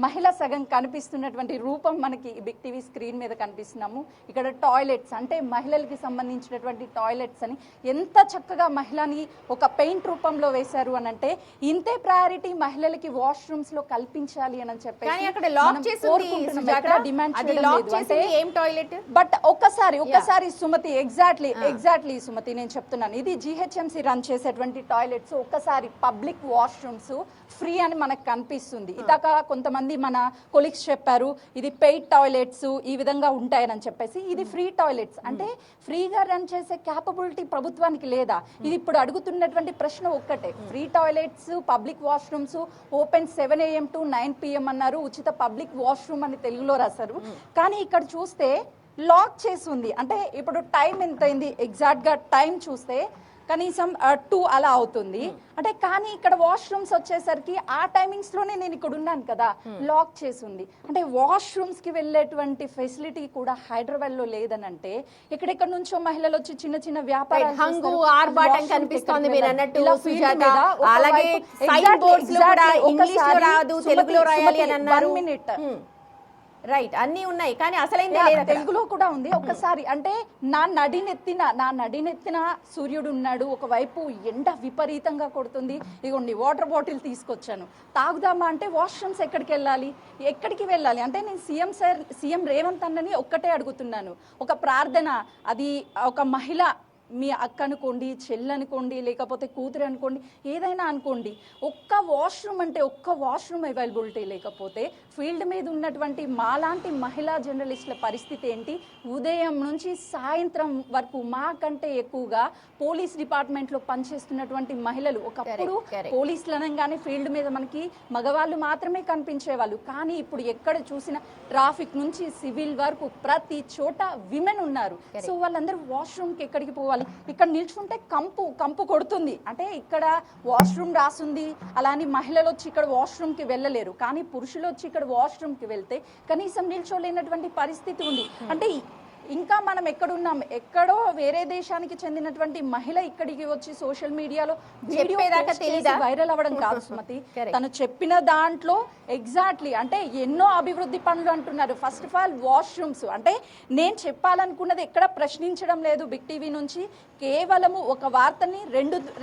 మహిళ సగం కనిపిస్తున్నటువంటి రూపం మనకి బిగ్ టీవీ స్క్రీన్ మీద కనిపిస్తున్నాము. ఇక్కడ టాయిలెట్స్ అంటే మహిళలకి సంబంధించినటువంటి టాయిలెట్స్ అని ఎంత చక్కగా మహిళని ఒక పెయింట్ రూపంలో వేశారు అని అంటే ఇంతే ప్రయారిటీ మహిళలకి వాష్రూమ్స్ లో కల్పించాలి అని చెప్పి బట్ ఒక్కసారి సుమతి ఎగ్జాక్ట్లీ సుమతి నేను చెప్తున్నాను, ఇది జిహెచ్ఎంసీ రన్ చేసేటువంటి టాయిలెట్స్. ఒక్కసారి పబ్లిక్ వాష్రూమ్స్ ఫ్రీ అని మనకు కనిపిస్తుంది. ఇదాక కొంతమంది మన కొలీగ్స్ చెప్పారు ఇది పెయిడ్ టాయిలెట్స్ ఈ విధంగా ఉంటాయని చెప్పేసి. ఇది ఫ్రీ టాయిలెట్స్ అంటే ఫ్రీగా రన్ చేసే క్యాపబిలిటీ ప్రభుత్వానికి లేదా? ఇది ఇప్పుడు అడుగుతున్నటువంటి ప్రశ్న ఒక్కటే. Free toilets, public washrooms open 7 AM to 9 PM అన్నారు, ఉచిత పబ్లిక్ వాష్రూమ్ అని తెలుగులో రాశారు. కానీ ఇక్కడ చూస్తే లాక్ చేసి ఉంది. అంటే ఇప్పుడు టైం ఎంత అయింది ఎగ్జాక్ట్ గా టైం చూస్తే కనీసం 2 అలా అవుతుంది. అంటే కానీ ఇక్కడ వాష్రూమ్స్ వచ్చేసరికి ఆ టైమింగ్స్ లోనే నేను ఇక్కడ ఉన్నాను కదా, లాక్ చేసి ఉంది. అంటే వాష్రూమ్స్ కి వెళ్ళేటువంటి ఫెసిలిటీ కూడా హైదరాబాద్ లో లేదనంటే ఎక్కడెక్కడ నుంచో మహిళలు వచ్చి చిన్న చిన్న వ్యాపారాలు రైట్ అన్ని ఉన్నాయి కానీ అసలైందే లేదు, తెలుగులో కూడా ఉంది. ఒక్కసారి అంటే నా నడినెత్తిన సూర్యుడు ఉన్నాడు, ఒకవైపు ఎండ విపరీతంగా కొడుతుంది, ఇగోండి వాటర్ బాటిల్ తీసుకొచ్చాను తాగుదామా అంటే వాష్రూమ్స్ ఎక్కడికి వెళ్ళాలి అంటే నేను సీఎం రేవంత్ అన్నని ఒక్కటే అడుగుతున్నాను, ఒక ప్రార్థన. అది ఒక మహిళ, మీ అక్క అనుకోండి, చెల్లి అనుకోండి, లేకపోతే కూతురు అనుకోండి, ఏదైనా అనుకోండి, ఒక్క వాష్రూమ్ అవైలబిలిటీ లేకపోతే ఫీల్డ్ మీద ఉన్నటువంటి మాలాంటి మహిళా జర్నలిస్టుల పరిస్థితి ఏంటి? ఉదయం నుంచి సాయంత్రం వరకు మాకంటే ఎక్కువగా పోలీస్ డిపార్ట్మెంట్లో పనిచేస్తున్నటువంటి మహిళలు. ఒకప్పుడు పోలీసులు అనగానే ఫీల్డ్ మీద మనకి మగవాళ్ళు మాత్రమే కనిపించేవాళ్ళు, కానీ ఇప్పుడు ఎక్కడ చూసినా ట్రాఫిక్ నుంచి సివిల్ వరకు ప్రతి చోట విమెన్ ఉన్నారు. సో వాళ్ళందరూ వాష్రూమ్కి ఎక్కడికి పోవాలి? ఇక్కడ నిల్చుంటే కంపు కొడుతుంది, అంటే ఇక్కడ వాష్రూమ్ రాసుంది, అలానే మహిళలు వచ్చి ఇక్కడ వాష్రూమ్కి వెళ్ళలేరు, కానీ పురుషులు వచ్చి ఇక్కడ వాష్రూమ్కి వెళ్తే కనీసం నిల్చోలేనటువంటి పరిస్థితి ఉంది. అంటే ఇంకా మనం ఎక్కడున్నాం, ఎక్కడో వేరే దేశానికి చెందినటువంటి మహిళ ఇక్కడికి వచ్చి సోషల్ మీడియాలో వీడియో వైరల్ అవ్వడం కాదు సుమతి. తను చెప్పిన దాంట్లో ఎగ్జాక్ట్లీ అంటే ఎన్నో అభివృద్ధి పనులు అంటున్నారు. ఫస్ట్ ఆఫ్ ఆల్ వాష్రూమ్స్, అంటే నేను చెప్పాలనుకున్నది ఎక్కడ ప్రశ్నించడం లేదు. బిగ్ టీవీ నుంచి కేవలము ఒక వార్తని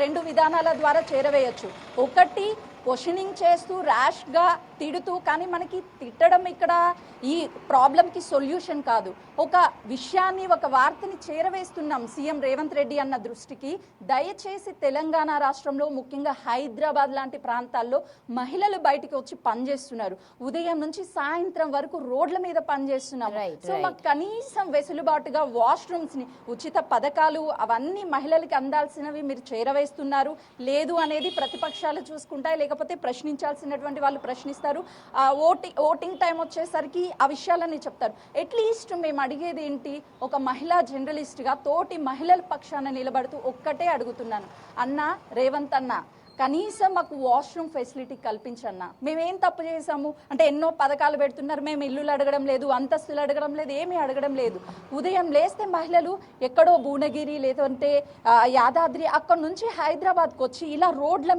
రెండు విధానాల ద్వారా చేరవేయచ్చు. ఒకటి క్వశ్చనింగ్ చేస్తూ ర్యాష్గా తిడుతూ, కానీ మనకి తిట్టడం ఇక్కడ ఈ ప్రాబ్లంకి సొల్యూషన్ కాదు. ఒక విషయాన్ని, ఒక వార్తని చేరవేస్తున్నాం సీఎం రేవంత్ రెడ్డి అన్న దృష్టికి. దయచేసి తెలంగాణ రాష్ట్రంలో ముఖ్యంగా హైదరాబాద్ లాంటి ప్రాంతాల్లో మహిళలు బయటికి వచ్చి పనిచేస్తున్నారు. ఉదయం నుంచి సాయంత్రం వరకు రోడ్ల మీద పనిచేస్తున్నారు. సో మాకు కనీసం వెసులుబాటుగా వాష్రూమ్స్ ని, ఉచిత పథకాలు అవన్నీ మహిళలకి అందాల్సినవి మీరు చేరవేస్తున్నారు. లేదు అనేది ప్రతిపక్షాలు చూసుకుంటాయి, లేకపోతే ప్రశ్నించాల్సినటువంటి వాళ్ళు ప్రశ్నిస్తారు. ఓటింగ్ టైం వచ్చేసరికి ఆ విషయాలన్నీ చెప్తారు. అట్లీస్ట్ మేము అడిగేది ఏంటి, ఒక మహిళా జర్నలిస్ట్గా తోటి మహిళల పక్షాన నిలబడుతూ ఒక్కటే అడుగుతున్నాను, అన్న రేవంత్ అన్న కనీసం మాకు వాష్రూమ్ ఫెసిలిటీ కల్పించన్నా. మేమేం తప్పు చేసాము అంటే ఎన్నో పథకాలు పెడుతున్నారు, మేము ఇల్లులు అడగడం లేదు, అంతస్తులు అడగడం లేదు, ఏమీ అడగడం లేదు. ఉదయం లేస్తే మహిళలు ఎక్కడో భువనగిరి లేదంటే యాదాద్రి అక్కడ నుంచి హైదరాబాద్కి వచ్చి ఇలా రోడ్ల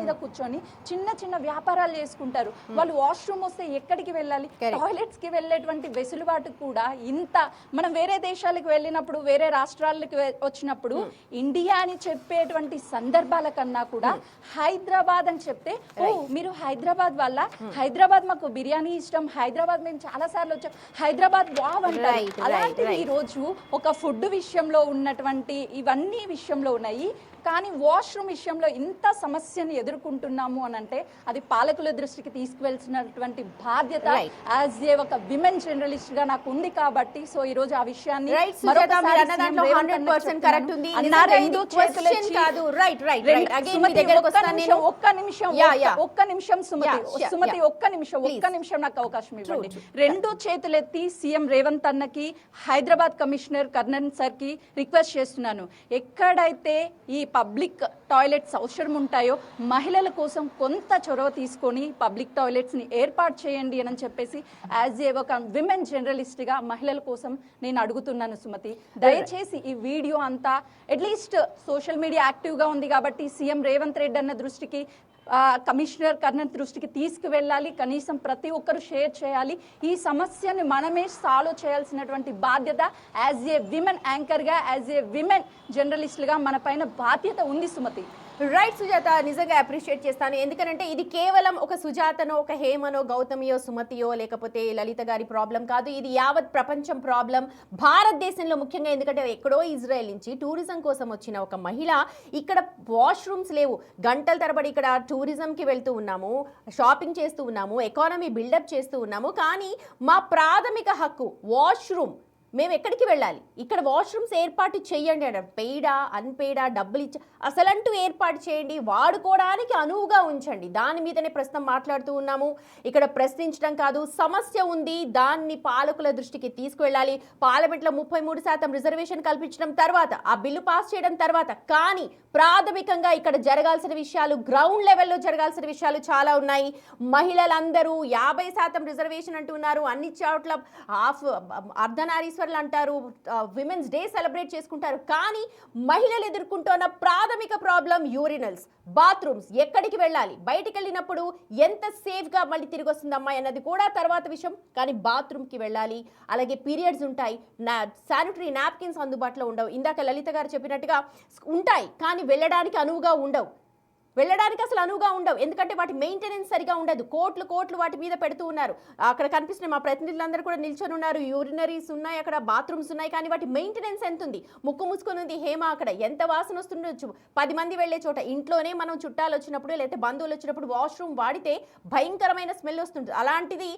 మీద కూర్చొని చిన్న చిన్న వ్యాపారాలు చేసుకుంటారు. వాళ్ళు వాష్రూమ్ వస్తే ఎక్కడికి వెళ్ళాలి? టాయిలెట్స్కి వెళ్ళేటువంటి వెసులుబాటు కూడా ఇంత మనం వేరే దేశాలకు వెళ్ళినప్పుడు, వేరే రాష్ట్రాలకు వచ్చినప్పుడు ఇండియా అని చెప్పేటువంటి సందర్భాల కన్నా కూడా హైదరాబాద్ అని చెప్తే, ఓ మీరు హైదరాబాద్ వల్ల, హైదరాబాద్ మాకు బిర్యానీ ఇష్టం, హైదరాబాద్ మేము చాలా సార్లు వచ్చాం, హైదరాబాద్ వావ్ అంటారు. అలాంటిది ఈ రోజు ఒక ఫుడ్ విషయంలో ఉన్నటువంటి ఇవన్నీ విషయంలో ఉన్నాయి, కానీ వాష్రూమ్ విషయంలో ఇంత సమస్యను ఎదుర్కొంటున్నాము అని అంటే అది పాలకుల దృష్టికి తీసుకువెళ్తున్నటువంటి బాధ్యత యాజ్ ఏ ఒక విమెన్ జర్నలిస్ట్ గా నాకు ఉంది కాబట్టి, సో ఈ రోజు ఆ విషయాన్ని ఒక్క నిమిషం నాకు అవకాశం ఇవ్వండి. రెండు చేతులెత్తి సీఎం రేవంత్ అన్నకి, హైదరాబాద్ కమిషనర్ కర్ణన్ సార్ కి రిక్వెస్ట్ చేస్తున్నాను, ఎక్కడైతే ఈ పబ్లిక్ టాయిలెట్స్ అవసరం ఉంటాయో మహిళల కోసం కొంత చొరవ తీసుకొని పబ్లిక్ టాయిలెట్స్ ని ఏర్పాటు చేయండి అని చెప్పేసి యాజ్ ఏ ఒక విమెన్ జర్నలిస్ట్ గా మహిళల కోసం నేను అడుగుతున్నాను సుమతి. దయచేసి ఈ వీడియో అంతా అట్లీస్ట్ సోషల్ మీడియా యాక్టివ్ గా ఉంది కాబట్టి సీఎం రేవంత్ రెడ్డి అన్న దృష్టికి, కమిషనర్ కర్ణన్ దృష్టికి తీసుకువెళ్ళాలి. కనీసం ప్రతి ఒక్కరు షేర్ చేయాలి. ఈ సమస్యను మనమే సాల్వ్ చేయాల్సినటువంటి బాధ్యత యాజ్ ఏ విమెన్ యాంకర్గా, యాజ్ ఏ విమెన్ జర్నలిస్ట్గా మన పైన బాధ్యత ఉంది సుమతి. రైట్ సుజాత, నిజంగా అప్రిషియేట్ చేస్తాను. ఎందుకంటే ఇది కేవలం ఒక సుజాతనో, ఒక హేమనో, గౌతమియో, సుమతియో, లేకపోతే లలిత గారి ప్రాబ్లం కాదు. ఇది యావత్ ప్రపంచం ప్రాబ్లం, భారతదేశంలో ముఖ్యంగా. ఎందుకంటే ఎక్కడో ఇజ్రాయెల్ నుంచి టూరిజం కోసం వచ్చిన ఒక మహిళ, ఇక్కడ వాష్రూమ్స్ లేవు, గంటల తరబడి ఇక్కడ టూరిజంకి వెళ్తూ ఉన్నాము, షాపింగ్ చేస్తూ ఉన్నాము, ఎకానమీ బిల్డప్ చేస్తూ ఉన్నాము, కానీ మా ప్రాథమిక హక్కు వాష్రూమ్, మేము ఎక్కడికి వెళ్ళాలి? ఇక్కడ వాష్రూమ్స్ ఏర్పాటు చేయండి అన్నారు. పెయిడా, అన్పెయిడా, డబ్బులు ఇచ్చా అసలంటూ ఏర్పాటు చేయండి, వాడుకోవడానికి అనువుగా ఉంచండి. దాని మీదనే ప్రస్తుతం మాట్లాడుతూ ఉన్నాము. ఇక్కడ ప్రశ్నించడం కాదు, సమస్య ఉంది, దాన్ని పాలకుల దృష్టికి తీసుకువెళ్ళాలి. పార్లమెంట్లో 33% రిజర్వేషన్ కల్పించడం తర్వాత, ఆ బిల్లు పాస్ చేయడం తర్వాత, కానీ ప్రాథమికంగా ఇక్కడ జరగాల్సిన విషయాలు, గ్రౌండ్ లెవెల్లో జరగాల్సిన విషయాలు చాలా ఉన్నాయి. మహిళలందరూ 50% రిజర్వేషన్ అంటున్నారు, అన్ని చోట్ల అర్ధనారీశ్వరులు అంటారు, విమెన్స్ డే సెలబ్రేట్ చేసుకుంటారు, కానీ మహిళలు ఎదుర్కొంటున్న ప్రాథమిక ప్రాబ్లం యూరినల్స్, బాత్రూమ్స్, ఎక్కడికి వెళ్ళాలి, బయటికి వెళ్ళినప్పుడు ఎంత సేఫ్గా మళ్ళీ తిరిగి వస్తుంది అమ్మాయి అన్నది కూడా తర్వాత విషయం, కానీ బాత్రూమ్కి వెళ్ళాలి. అలాగే పీరియడ్స్ ఉంటాయి, శానిటరీ నాప్కిన్స్ అందుబాటులో ఉండవు. ఇందాక లలిత గారు చెప్పినట్టుగా ఉంటాయి, కానీ వెళ్ళడానికి అనువుగా ఉండవు. వెళ్ళడానికి అసలు అనువుగా ఉండవు, ఎందుకంటే వాటి మెయింటెనెన్స్ సరిగా ఉండదు. కోట్లు కోట్లు వాటి మీద పెడుతూ ఉన్నారు. అక్కడ కనిపిస్తున్న మా ప్రతినిధులందరూ కూడా నిల్చొని ఉన్నారు. యూరినరీస్ ఉన్నాయి, అక్కడ బాత్రూమ్స్ ఉన్నాయి, కానీ వాటి మెయింటెనెన్స్ ఎంత ఉంది? ముక్కు మూసుకొని ఉంది హేమ. అక్కడ ఎంత వాసన వస్తుండొచ్చు. 10 మంది వెళ్ళే చోట, ఇంట్లోనే మనం చుట్టాలు వచ్చినప్పుడు లేకపోతే బంధువులు వచ్చినప్పుడు వాష్రూమ్ వాడితే భయంకరమైన స్మెల్ వస్తుంటుంది. అలాంటిది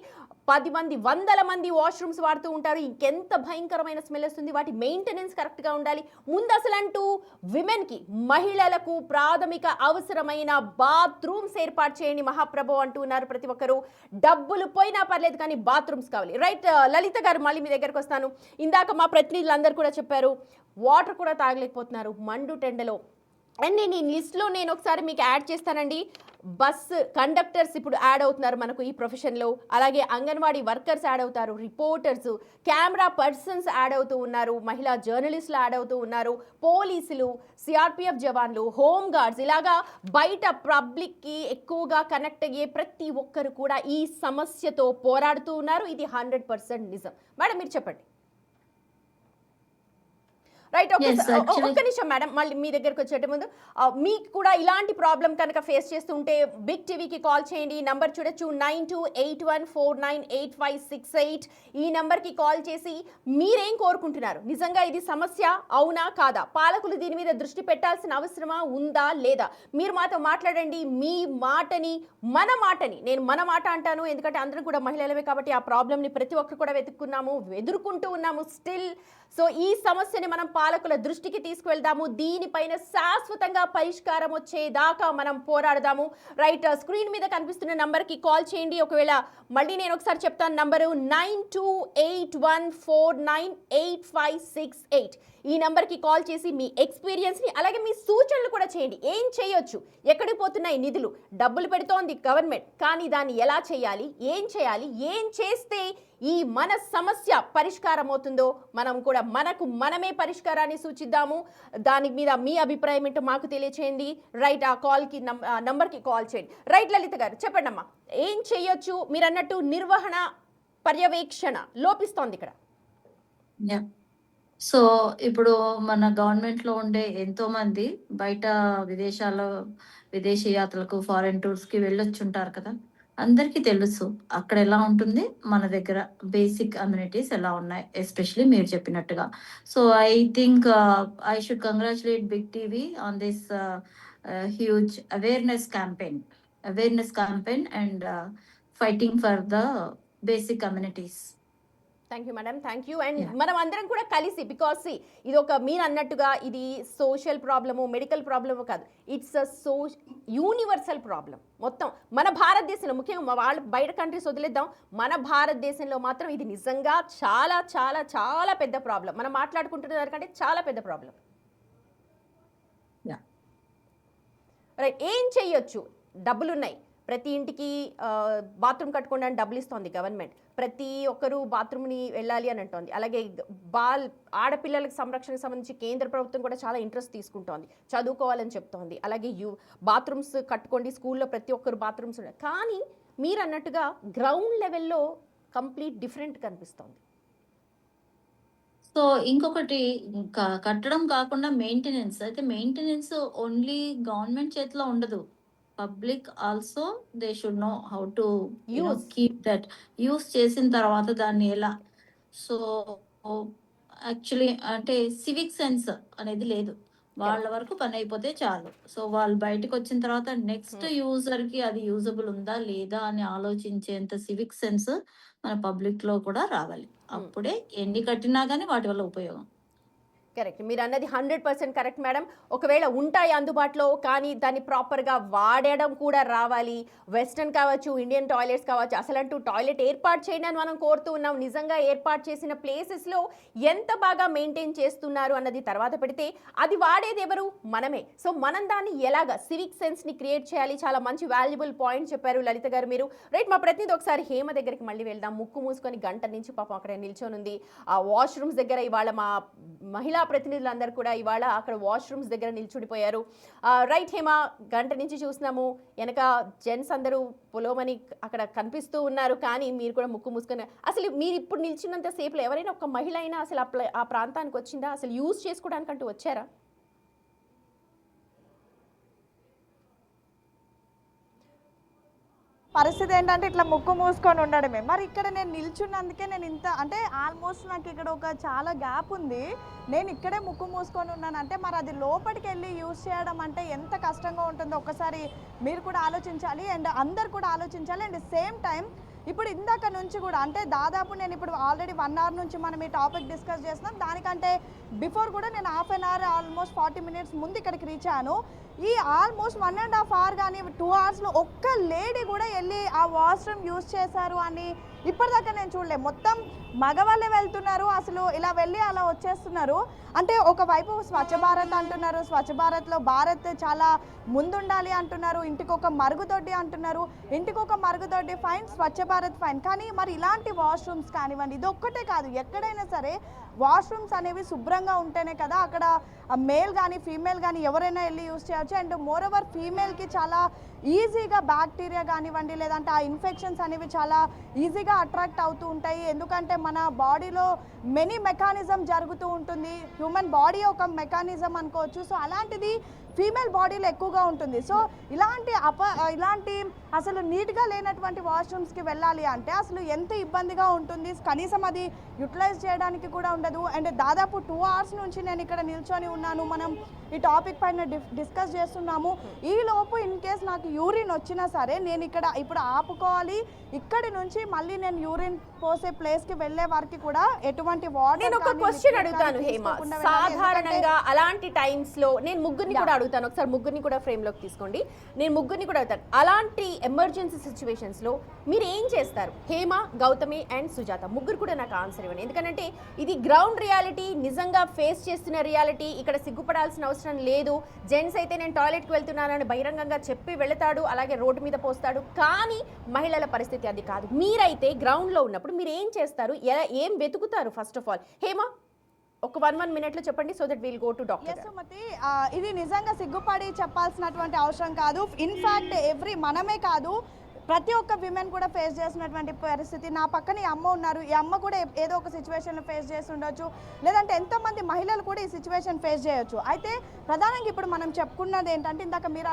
10 మంది 100 మంది వాష్రూమ్స్ వాడుతూ ఉంటారు. ఇంకెంత భయంకరమైన స్మెల్ వస్తుంది. వాటి మెయింటెనెన్స్ కరెక్ట్గా ఉండాలి. ముందు అసలంటూ విమెన్కి, మహిళలకు ప్రాథమిక అవసరమైన బాత్రూమ్స్ ఏర్పాటు చేయండి మహాప్రభు అంటూ ఉన్నారు ప్రతి ఒక్కరు. డబ్బులు పోయినా పర్లేదు కానీ బాత్రూమ్స్ కావాలి. రైట్ లలిత గారు, మళ్ళీ మీ దగ్గరకు వస్తాను. ఇందాక మా ప్రతినిధులందరూ కూడా చెప్పారు వాటర్ కూడా తాగలేకపోతున్నారు మండు టెండలో. అండ్ నేను ఈ లిస్ట్లో నేను ఒకసారి మీకు యాడ్ చేస్తానండి. బస్ కండక్టర్స్ ఇప్పుడు యాడ్ అవుతున్నారు మనకు ఈ ప్రొఫెషన్లో. అలాగే అంగన్వాడీ వర్కర్స్ యాడ్ అవుతారు, రిపోర్టర్స్, కెమెరా పర్సన్స్ యాడ్ అవుతూ ఉన్నారు, మహిళా జర్నలిస్టులు యాడ్ అవుతూ ఉన్నారు, పోలీసులు, సిఆర్పిఎఫ్ జవాన్లు, హోమ్ గార్డ్స్, ఇలాగా బయట పబ్లిక్కి ఎక్కువగా కనెక్ట్ అయ్యే ప్రతి ఒక్కరు కూడా ఈ సమస్యతో పోరాడుతూ ఉన్నారు. ఇది 100% నిజం. మేడం మీరు చెప్పండి. రైట్, ఒక్క నిమిషం మేడం, మళ్ళీ మీ దగ్గరకు వచ్చేట ముందు మీకు కూడా ఇలాంటి ప్రాబ్లం కనుక ఫేస్ చేస్తుంటే బిగ్ టీవీకి కాల్ చేయండి. నంబర్ చూడొచ్చు 9281498568. ఈ నెంబర్కి కాల్ చేసి మీరేం కోరుకుంటున్నారు, నిజంగా ఇది సమస్య అవునా కాదా, పాలకులు దీని మీద దృష్టి పెట్టాల్సిన అవసరమా ఉందా లేదా, మీరు మాతో మాట్లాడండి. మీ మాటని, మన మాటని, నేను మన మాట అంటాను ఎందుకంటే అందరం కూడా మహిళలమే కాబట్టి ఆ ప్రాబ్లమ్ని ప్రతి ఒక్కరు కూడా ఎదుర్కొంటూ ఉన్నాము స్టిల్. సో ఈ సమస్యని మనం పాలకుల దృష్టికి తీసుకువెళ్దాము. దీనిపైన శాశ్వతంగా పరిష్కారం వచ్చేదాకా మనం పోరాడదాము. రైట్, స్క్రీన్ మీద కనిపిస్తున్న నంబర్కి కాల్ చేయండి. ఒకవేళ మళ్ళీ నేను ఒకసారి చెప్తాను నంబరు 9281498568. ఈ నెంబర్కి కాల్ చేసి మీ ఎక్స్పీరియన్స్ని అలాగే మీ సూచనలు కూడా చేయండి. ఏం చేయొచ్చు, ఎక్కడికి పోతున్నాయి నిధులు, డబ్బులు పెడుతోంది గవర్నమెంట్, కానీ దాన్ని ఎలా చేయాలి, ఏం చేస్తే ఈ మన సమస్య పరిష్కారం అవుతుందో మనం కూడా మనమే పరిష్కారాన్ని సూచిద్దాము. దాని మీద మీ అభిప్రాయం ఏంటో మాకు తెలియచేయండి. రైట్, ఆ కాల్కి నంబర్కి కాల్ చేయండి. రైట్ లలిత గారు చెప్పండి అమ్మా, ఏం చేయొచ్చు? మీరు అన్నట్టు నిర్వహణ పర్యవేక్షణ లోపిస్తోంది ఇక్కడ. సో ఇప్పుడు మన గవర్నమెంట్ లో ఉండే ఎంతో మంది బయట విదేశీ యాత్రలకు, ఫారెన్ టూర్స్ కి వెళ్ళొచ్చుంటారు కదా. అందరికీ తెలుసు అక్కడ ఎలా ఉంటుంది, మన దగ్గర బేసిక్ అమ్యూనిటీస్ ఎలా ఉన్నాయి, ఎస్పెషలీ మీరు చెప్పినట్టుగా. So I think I should congratulate big TV on this huge awareness campaign and fighting for the basic communities. Thank you madam, thank you. అండ్ మనం అందరం కూడా కలిసి, బికాస్ ఇది ఒక మీరు అన్నట్టుగా ఇది సోషల్ ప్రాబ్లము, మెడికల్ ప్రాబ్లము కాదు, ఇట్స్ అ యూనివర్సల్ ప్రాబ్లం. మొత్తం మన భారతదేశంలో, ముఖ్యంగా వాళ్ళు బయట కంట్రీస్ వదిలేద్దాం, మన భారతదేశంలో మాత్రం ఇది నిజంగా చాలా చాలా చాలా పెద్ద ప్రాబ్లం. మనం మాట్లాడుకుంటున్న దానికంటే చాలా పెద్ద ప్రాబ్లం. రైట్, ఏం చెయ్యొచ్చు? డబ్బులున్నాయి, ప్రతి ఇంటికి బాత్రూమ్ కట్టుకోవడానికి డబ్బులు ఇస్తోంది గవర్నమెంట్, ప్రతి ఒక్కరూ బాత్రూమ్ని వెళ్ళాలి అని అంటోంది. అలాగే ఆడపిల్లలకు సంరక్షణకు సంబంధించి కేంద్ర ప్రభుత్వం కూడా చాలా ఇంట్రెస్ట్ తీసుకుంటోంది, చదువుకోవాలని చెప్తోంది. అలాగే బాత్రూమ్స్ కట్టుకోండి, స్కూల్లో ప్రతి ఒక్కరు బాత్రూమ్స్ ఉన్నాయి. కానీ మీరు అన్నట్టుగా గ్రౌండ్ లెవెల్లో కంప్లీట్ డిఫరెంట్ కనిపిస్తోంది. సో ఇంకొకటి కట్టడం కాకుండా మెయింటెనెన్స్, అయితే మెయింటెనెన్స్ ఓన్లీ గవర్నమెంట్ చేతిలో ఉండదు. Public also they should know how to keep that. Use చేసిన తర్వాత దాన్ని ఎలా, సో యాక్చువల్లీ అంటే సివిక్ సెన్స్ అనేది లేదు. వాళ్ళ వరకు పని అయిపోతే చాలు. సో వాళ్ళు బయటకు వచ్చిన తర్వాత నెక్స్ట్ యూజర్ కి అది యూజబుల్ ఉందా లేదా అని ఆలోచించేంత సివిక్ సెన్స్ మన పబ్లిక్ లో కూడా రావాలి. అప్పుడే ఎన్ని కట్టినా కానీ వాటి వల్ల ఉపయోగం. కరెక్ట్, మీరు అన్నది 100% కరెక్ట్ మేడం. ఒకవేళ ఉంటాయి అందుబాటులో, కానీ దాన్ని ప్రాపర్గా వాడడం కూడా రావాలి. వెస్టర్న్ కావచ్చు, ఇండియన్ టాయిలెట్స్ కావచ్చు, అసలంటూ టాయిలెట్ ఏర్పాటు చేయండి అని మనం కోరుతూ ఉన్నాం. నిజంగా ఏర్పాటు చేసిన ప్లేసెస్లో ఎంత బాగా మెయింటైన్ చేస్తున్నారు అన్నది తర్వాత పెడితే అది వాడేది ఎవరు? మనమే. సో మనం దాన్ని ఎలాగా సివిక్ సెన్స్ని క్రియేట్ చేయాలి. చాలా మంచి వాల్యుబుల్ పాయింట్ చెప్పారు లలిత గారు మీరు. రైట్, మా ప్రతినిధి ఒకసారి హేమ దగ్గరికి మళ్ళీ వెళ్దాం. ముక్కు మూసుకొని గంట నుంచి పాపం అక్కడ నిల్చొనుంది. ఆ వాష్రూమ్స్ దగ్గర ఇవాళ మా మహిళా ప్రతినిధులందరూ కూడా ఇవాళ అక్కడ వాష్రూమ్స్ దగ్గర నిల్చుడిపోయారు. రైట్ హేమ, గంట నుంచి చూస్తున్నాము వెనక జెంట్స్ అందరూ పొలోమని అక్కడ కనిపిస్తూ ఉన్నారు, కానీ మీరు కూడా ముక్కు మూసుకొని, అసలు మీరు ఇప్పుడు నిల్చున్నంత సేపులో ఎవరైనా ఒక మహిళ అయినా అసలు ఆ ప్రాంతానికి వచ్చిందా, అసలు యూజ్ చేసుకోవడానికంటూ వచ్చారా? పరిస్థితి ఏంటంటే ఇట్లా ముక్కు మూసుకొని ఉండడమే. మరి ఇక్కడ నేను నిల్చున్నందుకే నేను ఇంత అంటే ఆల్మోస్ట్ నాకు ఇక్కడ ఒక చాలా గ్యాప్ ఉంది, నేను ఇక్కడే ముక్కు మూసుకొని ఉన్నాను అంటే మరి అది లోపలికి వెళ్ళి యూజ్ చేయడం అంటే ఎంత కష్టంగా ఉంటుందో ఒక్కసారి మీరు కూడా ఆలోచించాలి అండ్ అందరు కూడా ఆలోచించాలి. అండ్ సేమ్ టైం ఇప్పుడు ఇందాక నుంచి కూడా అంటే దాదాపు నేను ఇప్పుడు ఆల్రెడీ 1 hour నుంచి మనం ఈ టాపిక్ డిస్కస్ చేస్తున్నాం, దానికంటే బిఫోర్ కూడా నేను half an hour almost 40 minutes ముందు ఇక్కడికి రీచ్ అయ్యాను. ఈ ఆల్మోస్ట్ 1.5 hour కానీ 2 hours ఒక్క లేడీ కూడా వెళ్ళి ఆ వాష్రూమ్ యూజ్ చేశారు అని ఇప్పటిదాకా నేను చూడలేదు. మొత్తం మగవాళ్ళే వెళ్తున్నారు, అసలు ఇలా వెళ్ళి అలా వచ్చేస్తున్నారు. అంటే ఒకవైపు స్వచ్ఛ భారత్ అంటున్నారు, స్వచ్ఛ భారత్లో భారత్ చాలా ముందుండాలి అంటున్నారు, ఇంటికి ఒక మరుగుదొడ్డి అంటున్నారు, ఇంటికి ఒక మరుగుదొడ్డి ఫైన్, స్వచ్ఛ భారత్ ఫైన్. కానీ మరి ఇలాంటి వాష్రూమ్స్ కానివ్వండి, ఇది ఒక్కటే కాదు, ఎక్కడైనా సరే వాష్రూమ్స్ అనేవి శుభ్రంగా ఉంటేనే కదా అక్కడ మేల్ కానీ ఫీమేల్ కానీ ఎవరైనా వెళ్ళి యూజ్ చేయొచ్చు. అండ్ మోర్ ఓవర్ ఫీమేల్కి చాలా ఈజీగా బ్యాక్టీరియా కానివ్వండి లేదంటే ఆ ఇన్ఫెక్షన్స్ అనేవి చాలా ఈజీగా అట్రాక్ట్ అవుతూ ఉంటాయి. ఎందుకంటే మన బాడీలో మెనీ మెకానిజం జరుగుతూ ఉంటుంది, హ్యూమన్ బాడీ ఒక మెకానిజం అనుకోవచ్చు. సో అలాంటిది ఫీమేల్ బాడీలో ఎక్కువగా ఉంటుంది. సో ఇలాంటి అసలు నీట్గా లేనటువంటి వాష్రూమ్స్కి వెళ్ళాలి అంటే అసలు ఎంత ఇబ్బందిగా ఉంటుంది, కనీసం అది యూటిలైజ్ చేయడానికి కూడా ఉండదు. అండ్ దాదాపు 2 hours నుంచి నేను ఇక్కడ నిల్చొని ఉన్నాను, మనం ఈ టాపిక్ పైన డిస్కస్ చేస్తున్నాము. ఈ లోపు ఇన్ కేస్ నాకు యూరిన్ వచ్చినా సరే నేను ఇక్కడ ఇప్పుడు ఆపుకోవాలి, ఇక్కడి నుంచి మళ్ళీ నేను యూరిన్ పోసే ప్లేస్కి వెళ్ళే వరకు కూడా ఎటువంటి వాటర్. నేను ఒక క్వశ్చన్ అడుగుతాను హేమ, సాధారణంగా అలాంటి టైమ్స్ లో నేను ముగ్గురిని కూడా అడుగుతాను, ఒకసారి ముగ్గురిని కూడా ఫ్రేమ్ లోకి తీసుకోండి, నేను ముగ్గురిని కూడా అడుగుతాను. అలాంటి ఎమర్జెన్సీ సిచ్యువేషన్స్ లో మీరు ఏం చేస్తారు? హేమ, గౌతమి అండ్ సుజాత ముగ్గురు కూడా నాకు ఆన్సర్ ఇవ్వండి, ఎందుకంటే ఇది గ్రౌండ్ రియాలిటీ, నిజంగా ఫేస్ చేస్తున్న రియాలిటీ. ఇక్కడ సిగ్గుపడాల్సిన అవసరం లేదు. జెంట్స్ అయితే నేను టాయిలెట్కి వెళ్తున్నానని బహిరంగంగా చెప్పి వెళతాడు, అలాగే రోడ్డు మీద పోస్తాడు, కానీ మహిళల పరిస్థితి అది కాదు. మీరైతే గ్రౌండ్లో ఉన్నప్పుడు మీరు ఏం చేస్తారు, ఏం వెతుకుతారు? ఫస్ట్ ఆఫ్ ఆల్ హేమ ఒక 1 minute లో చెప్పండి, so that will go to doctor. Sumathi, ఇది నిజంగా సిగ్గుపడి చెప్పాల్సినటువంటి అవసరం కాదు. ఇన్ఫ్యాక్ట్ మనమే కాదు, ప్రతి ఒక్క విమెన్ కూడా ఫేస్ చేసినటువంటి పరిస్థితి. నా పక్కన ఈ అమ్మ ఉన్నారు, ఈ అమ్మ కూడా ఏదో ఒక సిచ్యువేషన్లో ఫేస్ చేసి ఉండొచ్చు, లేదంటే ఎంతోమంది మహిళలు కూడా ఈ సిచ్యువేషన్ ఫేస్ చేయొచ్చు. అయితే ప్రధానంగా ఇప్పుడు మనం చెప్పుకున్నది ఏంటంటే ఇందాక మీరు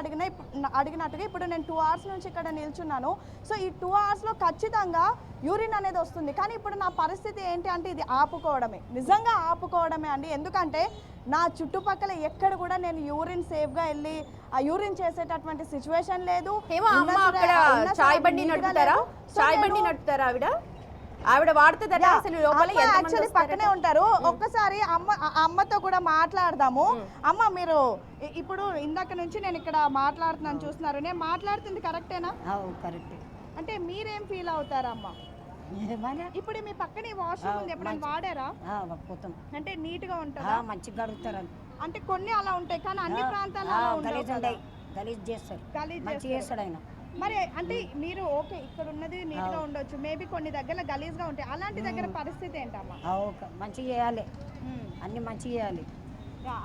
అడిగినట్టుగా ఇప్పుడు నేను 2 hours నుంచి ఇక్కడ నిల్చున్నాను. సో ఈ 2 hours ఖచ్చితంగా యూరిన్ అనేది వస్తుంది. కానీ ఇప్పుడు నా పరిస్థితి ఏంటి అంటే ఇది ఆపుకోవడమే, నిజంగా ఆపుకోవడమే అండి. ఎందుకంటే నా చుట్టుపక్కల ఎక్కడ కూడా నేను యూరిన్ సేఫ్గా వెళ్ళి ఆ యూరిన్ చేసేటటువంటి సిచ్యువేషన్ లేదు. చాయ్ బండి నడుపుతారా ఆవిడ వాడుతుందట అసలు లోపల యాక్చువల్లీ పక్కనే ఉంటారు. ఒక్కసారి అమ్మతో కూడా మాట్లాడదాము. అమ్మ, మీరు ఇప్పుడు ఇందాక నుంచి నేను ఇక్కడ మాట్లాడుతున్నాను, చూస్తున్నారు, నేను మాట్లాడుతుంది కరెక్టేనా? కరెక్ట్. అంటే మీరేం ఫీల్ అవుతారమ్మా? ఇప్పుడు మీ పక్కన వాష్రూమ్ ఉంది, ఎప్పుడైనా వాడారా? అంటే నీట్ గా ఉంటుందా? మంచిగా గడుగుతారు. అంటే కొన్ని అలా ఉంటాయి కానీ అన్ని ప్రాంతాల్లో గలీజ్ చేస్తాడు ఆయన. మరి అంటే మీరు ఓకే ఇక్కడ ఉన్నది నీట్ గా ఉండొచ్చు, మేబీ కొన్ని దగ్గర గలీజ్ గా ఉంటాయి, అలాంటి దగ్గర పరిస్థితి ఏంటమ్మా? మంచిగా చేయాలి, అన్ని మంచిగా చేయాలి.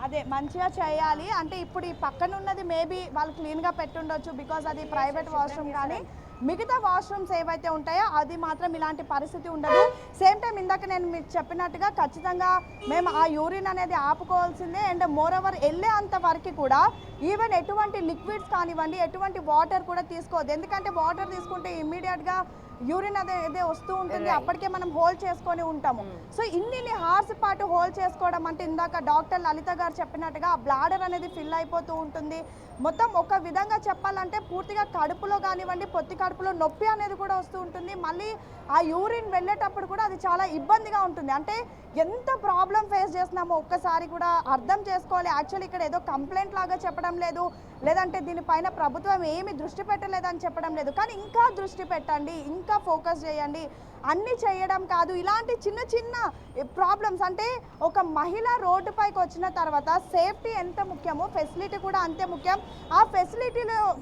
అదే మంచిగా చేయాలి. అంటే ఇప్పుడు ఈ పక్కన ఉన్నది మేబీ వాళ్ళు క్లీన్ గా పెట్టుండొచ్చు, బికాస్ అది ప్రైవేట్ వాష్రూమ్. కానీ మిగతా వాష్రూమ్స్ ఏవైతే ఉంటాయో అది మాత్రం ఇలాంటి పరిస్థితి ఉండదు. సేమ్ టైం ఇందాక నేను మీకు చెప్పినట్టుగా ఖచ్చితంగా మేము ఆ యూరిన్ అనేది ఆపుకోవాల్సిందే. అండ్ మోర్ ఓవర్ వెళ్ళే అంత వరకు కూడా ఈవెన్ ఎటువంటి లిక్విడ్స్ కానివ్వండి, ఎటువంటి వాటర్ కూడా తీసుకోవద్దు. ఎందుకంటే వాటర్ తీసుకుంటే ఇమ్మీడియట్గా యూరిన్ అదే వస్తూ ఉంటుంది, అప్పటికే మనం హోల్డ్ చేసుకొని ఉంటాము. సో ఇన్ని హార్స్ పాటు హోల్డ్ చేసుకోవడం అంటే ఇందాక డాక్టర్ లలిత గారు చెప్పినట్టుగా బ్లాడర్ అనేది ఫిల్ అయిపోతూ ఉంటుంది. మొత్తం ఒక విధంగా చెప్పాలంటే పూర్తిగా కడుపులో కానివ్వండి, పొత్తి కడుపులో నొప్పి అనేది కూడా వస్తూ ఉంటుంది. మళ్ళీ ఆ యూరిన్ వెళ్ళేటప్పుడు కూడా అది చాలా ఇబ్బందిగా ఉంటుంది. అంటే ఎంత ప్రాబ్లం ఫేస్ చేస్తున్నామో ఒక్కసారి కూడా అర్థం చేసుకోవాలి. యాక్చువల్లీ ఇక్కడ ఏదో కంప్లైంట్ లాగా చెప్పడం లేదు, లేదంటే దీనిపైన ప్రభుత్వం ఏమి దృష్టి పెట్టలేదని చెప్పడం లేదు, కానీ ఇంకా దృష్టి పెట్టండి, ఇంకా ఫోకస్ చేయండి. అన్నీ చేయడం కాదు, ఇలాంటి చిన్న చిన్న ప్రాబ్లమ్స్ అంటే ఒక మహిళ రోడ్డుపైకి వచ్చిన తర్వాత సేఫ్టీ ఎంత ముఖ్యమో ఫెసిలిటీ కూడా అంతే ముఖ్యం. ఆ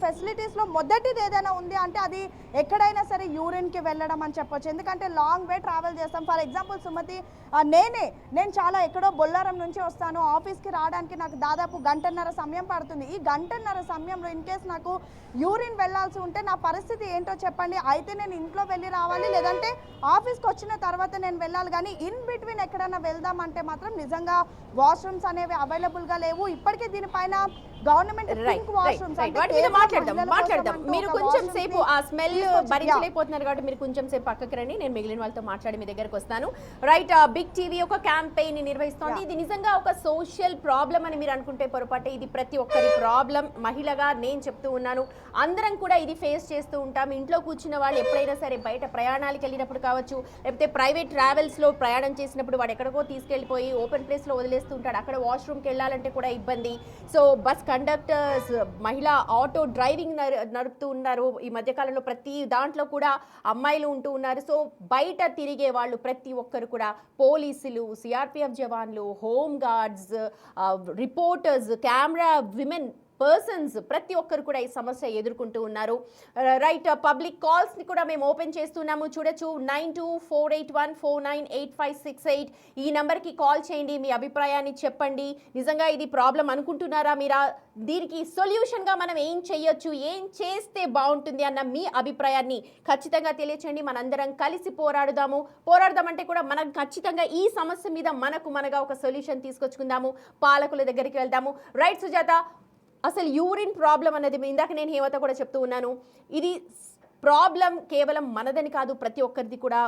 ఫెసిలిటీస్లో మొదటిది ఏదైనా ఉంది అంటే అది ఎక్కడైనా సరే యూరిన్కి వెళ్ళడం అని చెప్పొచ్చు. ఎందుకంటే లాంగ్ వే ట్రావెల్ చేస్తాం. ఫర్ ఎగ్జాంపుల్ సుమతి, నేను చాలా ఎక్కడో బొల్లారం నుంచి వస్తాను, ఆఫీస్కి రావడానికి నాకు దాదాపు 1.5 సమయం పడుతుంది. ఈ 1.5 సమయంలో ఇన్ కేస్ నాకు యూరిన్ వెళ్ళాల్సి ఉంటే నా పరిస్థితి ఏంటో చెప్పండి. అయితే నేను ఇంట్లో వెళ్ళి రావాలి, లేదంటే ఆఫీస్కి వచ్చిన తర్వాత నేను వెళ్ళాలి. కానీ ఇన్ బిట్వీన్ ఎక్కడైనా వెళ్దామంటే మాత్రం నిజంగా వాష్రూమ్స్ అనేవి అవైలబుల్గా లేవు. ఇప్పటికే దీనిపైన గవర్నమెంట్ పింక్ వాష్రూమ్స్ వాటి మీద మాట్లాడదాం మీరు కొంచెం సేపు ఆ స్మెల్ భరించలేకపోతున్నారు కాబట్టి మీరు కొంచెం సేపు పక్కకి రండి, నేను మిగిలిన వాళ్ళతో మాట్లాడి మీ దగ్గరకు వస్తాను. రైట్, బిగ్ టీవీ ఒక క్యాంపెయిన్ నిర్వహిస్తోంది. ఇది నిజంగా ఒక సోషల్ ప్రాబ్లం అని మీరు అనుకుంటే పొరపాటే. ఇది ప్రతి ఒక్కరి ప్రాబ్లం. మహిళగా నేను చెప్తూ ఉన్నాను, అందరం కూడా ఇది ఫేస్ చేస్తూ ఉంటాం. ఇంట్లో కూర్చున్న వాళ్ళు ఎప్పుడైనా సరే బయట ప్రయాణాలకు వెళ్ళినప్పుడు కావచ్చు, లేకపోతే ప్రైవేట్ ట్రావెల్స్లో ప్రయాణం చేసినప్పుడు వాడు ఎక్కడికో తీసుకెళ్ళిపోయి ఓపెన్ ప్లేస్లో వదిలేస్తూ ఉంటాడు. అక్కడ వాష్రూమ్కి వెళ్ళాలంటే కూడా ఇబ్బంది. సో బస్ కండక్టర్స్, మహిళా ఆటో డ్రైవింగ్ నడుపుతూ ఉన్నారు. ఈ మధ్యకాలంలో ప్రతి దాంట్లో కూడా అమ్మాయిలు ఉంటూ ఉన్నారు. సో బయట తిరిగే వాళ్ళు ప్రతి ఒక్కరు కూడా పోలీసులు, సిఆర్పిఎఫ్ జవాన్లు, home guards, reporters, camera women persons ప్రతి ఒక్కరు కూడా ఈ సమస్య ఎదుర్కొంటూ ఉన్నారు. రైట్, పబ్లిక్ కాల్స్ని కూడా మేము ఓపెన్ చేస్తున్నాము, చూడొచ్చు. 9248149856 ఈ నెంబర్కి కాల్ చేయండి, మీ అభిప్రాయాన్ని చెప్పండి. నిజంగా ఇది ప్రాబ్లం అనుకుంటున్నారా మీరా? దీనికి సొల్యూషన్గా మనం ఏం చేయొచ్చు, ఏం చేస్తే బాగుంటుంది అన్న మీ అభిప్రాయాన్ని ఖచ్చితంగా తెలియచేయండి. మనందరం కలిసి పోరాడదామంటే కూడా మనం ఖచ్చితంగా ఈ సమస్య మీద మనగా ఒక సొల్యూషన్ తీసుకొచ్చుకుందాము, పాలకుల దగ్గరికి వెళ్దాము. రైట్ సుజాత, అసలు యూరిన్ ప్రాబ్లం అనేది ఇందాక నేను హేమత కూడా చెప్తూ ఉన్నాను, ఇది ప్రాబ్లం కేవలం మనదని కాదు, ప్రతి ఒక్కరిది కూడా.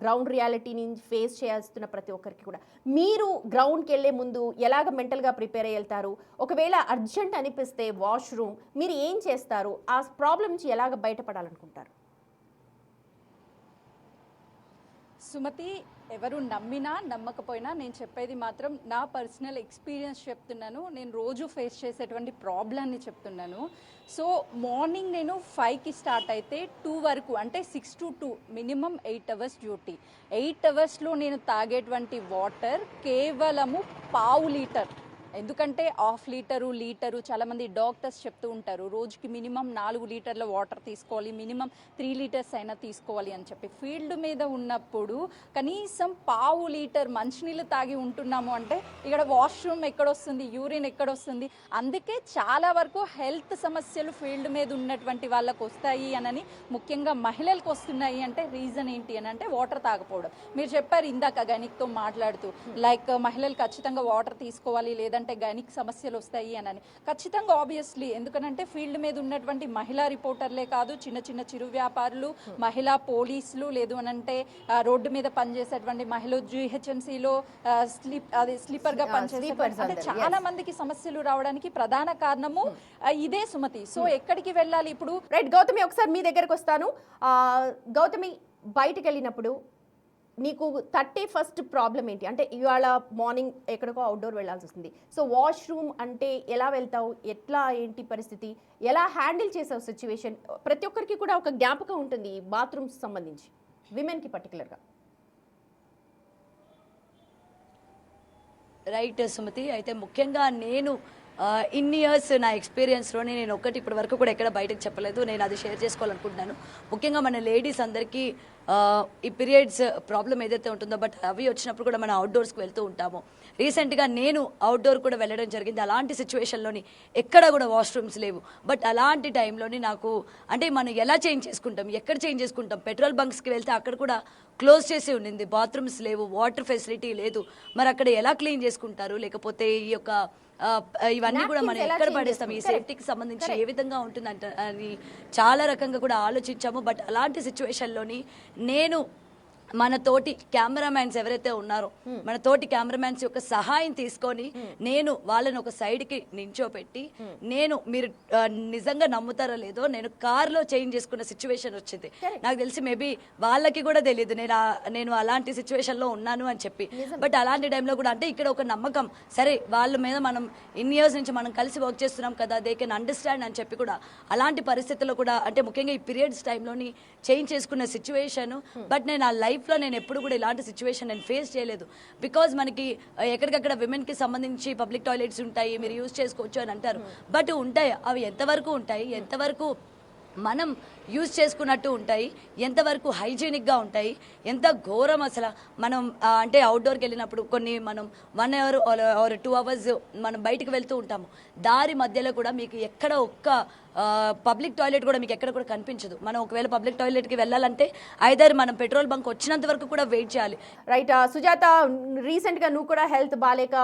గ్రౌండ్ రియాలిటీని ఫేస్ చేస్తున్న ప్రతి ఒక్కరికి కూడా. మీరు గ్రౌండ్కి వెళ్ళే ముందు ఎలాగ మెంటల్గా ప్రిపేర్ అయ్యి వెళ్తారు? ఒకవేళ అర్జెంట్ అనిపిస్తే వాష్రూమ్, మీరు ఏం చేస్తారు? ఆ ప్రాబ్లం నుంచి ఎలాగ బయటపడాలనుకుంటారు? సుమతి, ఎవరు నమ్మినా నమ్మకపోయినా నేను చెప్పేది మాత్రం నా పర్సనల్ ఎక్స్పీరియన్స్ చెప్తున్నాను. నేను రోజు ఫేస్ చేసేటువంటి ప్రాబ్లమ్ని చెప్తున్నాను. సో మార్నింగ్ నేను 5కి స్టార్ట్ అయితే 2 వరకు, అంటే 6 to 2 మినిమం 8 అవర్స్ డ్యూటీ. 8 అవర్స్లో నేను తాగేటువంటి వాటర్ కేవలము 1/2 లీటర్. ఎందుకంటే 1/2 లీటరు చాలామంది డాక్టర్స్ చెప్తూ ఉంటారు, రోజుకి మినిమం 4 లీటర్ల వాటర్ తీసుకోవాలి, మినిమం 3 లీటర్స్ అయినా తీసుకోవాలి అని చెప్పి. ఫీల్డ్ మీద ఉన్నప్పుడు కనీసం 1/2 లీటర్ మంచినీళ్ళు తాగి ఉంటున్నాము అంటే ఇక్కడ వాష్రూమ్ ఎక్కడొస్తుంది, యూరిన్ ఎక్కడొస్తుంది? అందుకే చాలా వరకు హెల్త్ సమస్యలు ఫీల్డ్ మీద ఉన్నటువంటి వాళ్ళకు వస్తాయి అని, ముఖ్యంగా మహిళలకు వస్తున్నాయి అంటే రీజన్ ఏంటి అని అంటే వాటర్ తాగకపోవడం. మీరు చెప్పారు ఇందాక గైనిక్తో మాట్లాడుతూ, లైక్ మహిళలు ఖచ్చితంగా వాటర్ తీసుకోవాలి, లేదంటే గైనిక్ సమస్యలు వస్తాయి అని. ఖచ్చితంగా ఆబ్వియస్లీ, ఎందుకంటే ఫీల్డ్ మీద ఉన్నటువంటి మహిళా రిపోర్టర్లే కాదు, చిన్న చిరు వ్యాపారులు, మహిళా పోలీసులు, లేదు అనంటే రోడ్డు మీద పనిచేసేటువంటి మహిళలు, GHMCలో స్లీపర్ గా పనిచేసేటువంటి, అంటే చాలా మందికి సమస్యలు రావడానికి ప్రధాన కారణము ఇదే సుమతి. సో ఎక్కడికి వెళ్ళాలి ఇప్పుడు? రైట్ గౌతమి, ఒకసారి మీ దగ్గరకు వస్తాను. గౌతమి, బయటకు వెళ్ళినప్పుడు నీకు 31st ప్రాబ్లం ఏంటి? అంటే ఇవాళ మార్నింగ్ ఎక్కడికో అవుట్డోర్ వెళ్ళాల్సి వస్తుంది. సో వాష్రూమ్ అంటే ఎలా వెళ్తావు, ఎట్లా ఏంటి పరిస్థితి, ఎలా హ్యాండిల్ చేసావు సిచ్యువేషన్? ప్రతి ఒక్కరికి కూడా ఒక జ్ఞాపకం ఉంటుంది బాత్రూమ్స్ సంబంధించి, విమెన్కి పర్టికులర్గా. రైట్ సుమతి, అయితే ముఖ్యంగా నేను ఇన్ని ఇయర్స్ నా ఎక్స్పీరియన్స్లోనే నేను ఒకటి ఇప్పటి వరకు కూడా ఎక్కడ బయటకు చెప్పలేదు, నేను అది షేర్ చేసుకోవాలనుకుంటున్నాను. ముఖ్యంగా మన లేడీస్ అందరికీ ఈ పీరియడ్స్ ప్రాబ్లం ఏదైతే ఉంటుందో, బట్ అవి వచ్చినప్పుడు కూడా మనం అవుట్డోర్స్కి వెళ్తూ ఉంటాము. రీసెంట్గా నేను అవుట్డోర్ కూడా వెళ్ళడం జరిగింది. అలాంటి సిచ్యువేషన్లోని ఎక్కడ కూడా వాష్రూమ్స్ లేవు. బట్ అలాంటి టైంలోని నాకు, అంటే మనం ఎలా చేంజ్ చేసుకుంటాం, ఎక్కడ చేంజ్ చేసుకుంటాం? పెట్రోల్ బంక్స్కి వెళ్తే అక్కడ కూడా క్లోజ్ చేసి ఉండింది, బాత్రూమ్స్ లేవు, వాటర్ ఫెసిలిటీ లేదు. మరి అక్కడ ఎలా క్లీన్ చేసుకుంటారు? లేకపోతే ఈ యొక్క ఇవన్నీ కూడా మనం ఎక్కడ పడేస్తాం, ఈ సేఫ్టీకి సంబంధించి ఏ విధంగా ఉంటుందంట అని చాలా రకంగా కూడా ఆలోచించాము. బట్ అలాంటి సిచ్యువేషన్లోని నేను మన తోటి కెమెరామ్యాన్స్ ఎవరైతే ఉన్నారో, మన తోటి కెమెరామ్యాన్స్ యొక్క సహాయం తీసుకొని నేను వాళ్ళని ఒక సైడ్కి నించోపెట్టి, నేను మీరు నిజంగా నమ్ముతారో లేదో, నేను కార్లో చేంజ్ చేసుకున్న సిచ్యువేషన్ వచ్చింది. నాకు తెలిసి మేబీ వాళ్ళకి కూడా తెలియదు నేను అలాంటి సిచ్యువేషన్లో ఉన్నాను అని చెప్పి. బట్ అలాంటి టైంలో కూడా, అంటే ఇక్కడ ఒక నమ్మకం, సరే వాళ్ళ మీద మనం ఇన్ని ఇయర్స్ నుంచి మనం కలిసి వర్క్ చేస్తున్నాం కదా, దే కెన్ అండర్స్టాండ్ అని చెప్పి కూడా అలాంటి పరిస్థితుల్లో కూడా, అంటే ముఖ్యంగా ఈ పీరియడ్స్ టైంలోని చేంజ్ చేసుకున్న సిచ్యువేషన్. బట్ నేను ఆ లైఫ్లో నేను ఎప్పుడు కూడా ఇలాంటి సిచ్యువేషన్ నేను ఫేస్ చేయలేదు. బికాజ్ మనకి ఎక్కడికక్కడ విమెన్కి సంబంధించి పబ్లిక్ టాయిలెట్స్ ఉంటాయి, మీరు యూజ్ చేసుకోవచ్చు అని అంటారు. బట్ ఉంటాయి, అవి ఎంతవరకు ఉంటాయి, ఎంతవరకు మనం యూజ్ చేసుకున్నట్టు ఉంటాయి, ఎంతవరకు హైజీనిక్గా ఉంటాయి, ఎంత ఘోరం అసలు. మనం అంటే అవుట్డోర్కి వెళ్ళినప్పుడు కొన్ని మనం 1 hour or 2 hours మనం బయటకు వెళ్తూ ఉంటాము. దారి మధ్యలో కూడా మీకు ఎక్కడ ఒక్క పబ్లిక్ టాయిలెట్ కూడా మీకు ఎక్కడ కూడా కనిపించదు. మనం ఒకవేళ పబ్లిక్ టాయిలెట్కి వెళ్ళాలంటే ఐదర్ మనం పెట్రోల్ బంక్ వచ్చినంత వరకు కూడా వెయిట్ చేయాలి. రైట్ సుజాత, రీసెంట్గా నువ్వు కూడా హెల్త్ బాలేక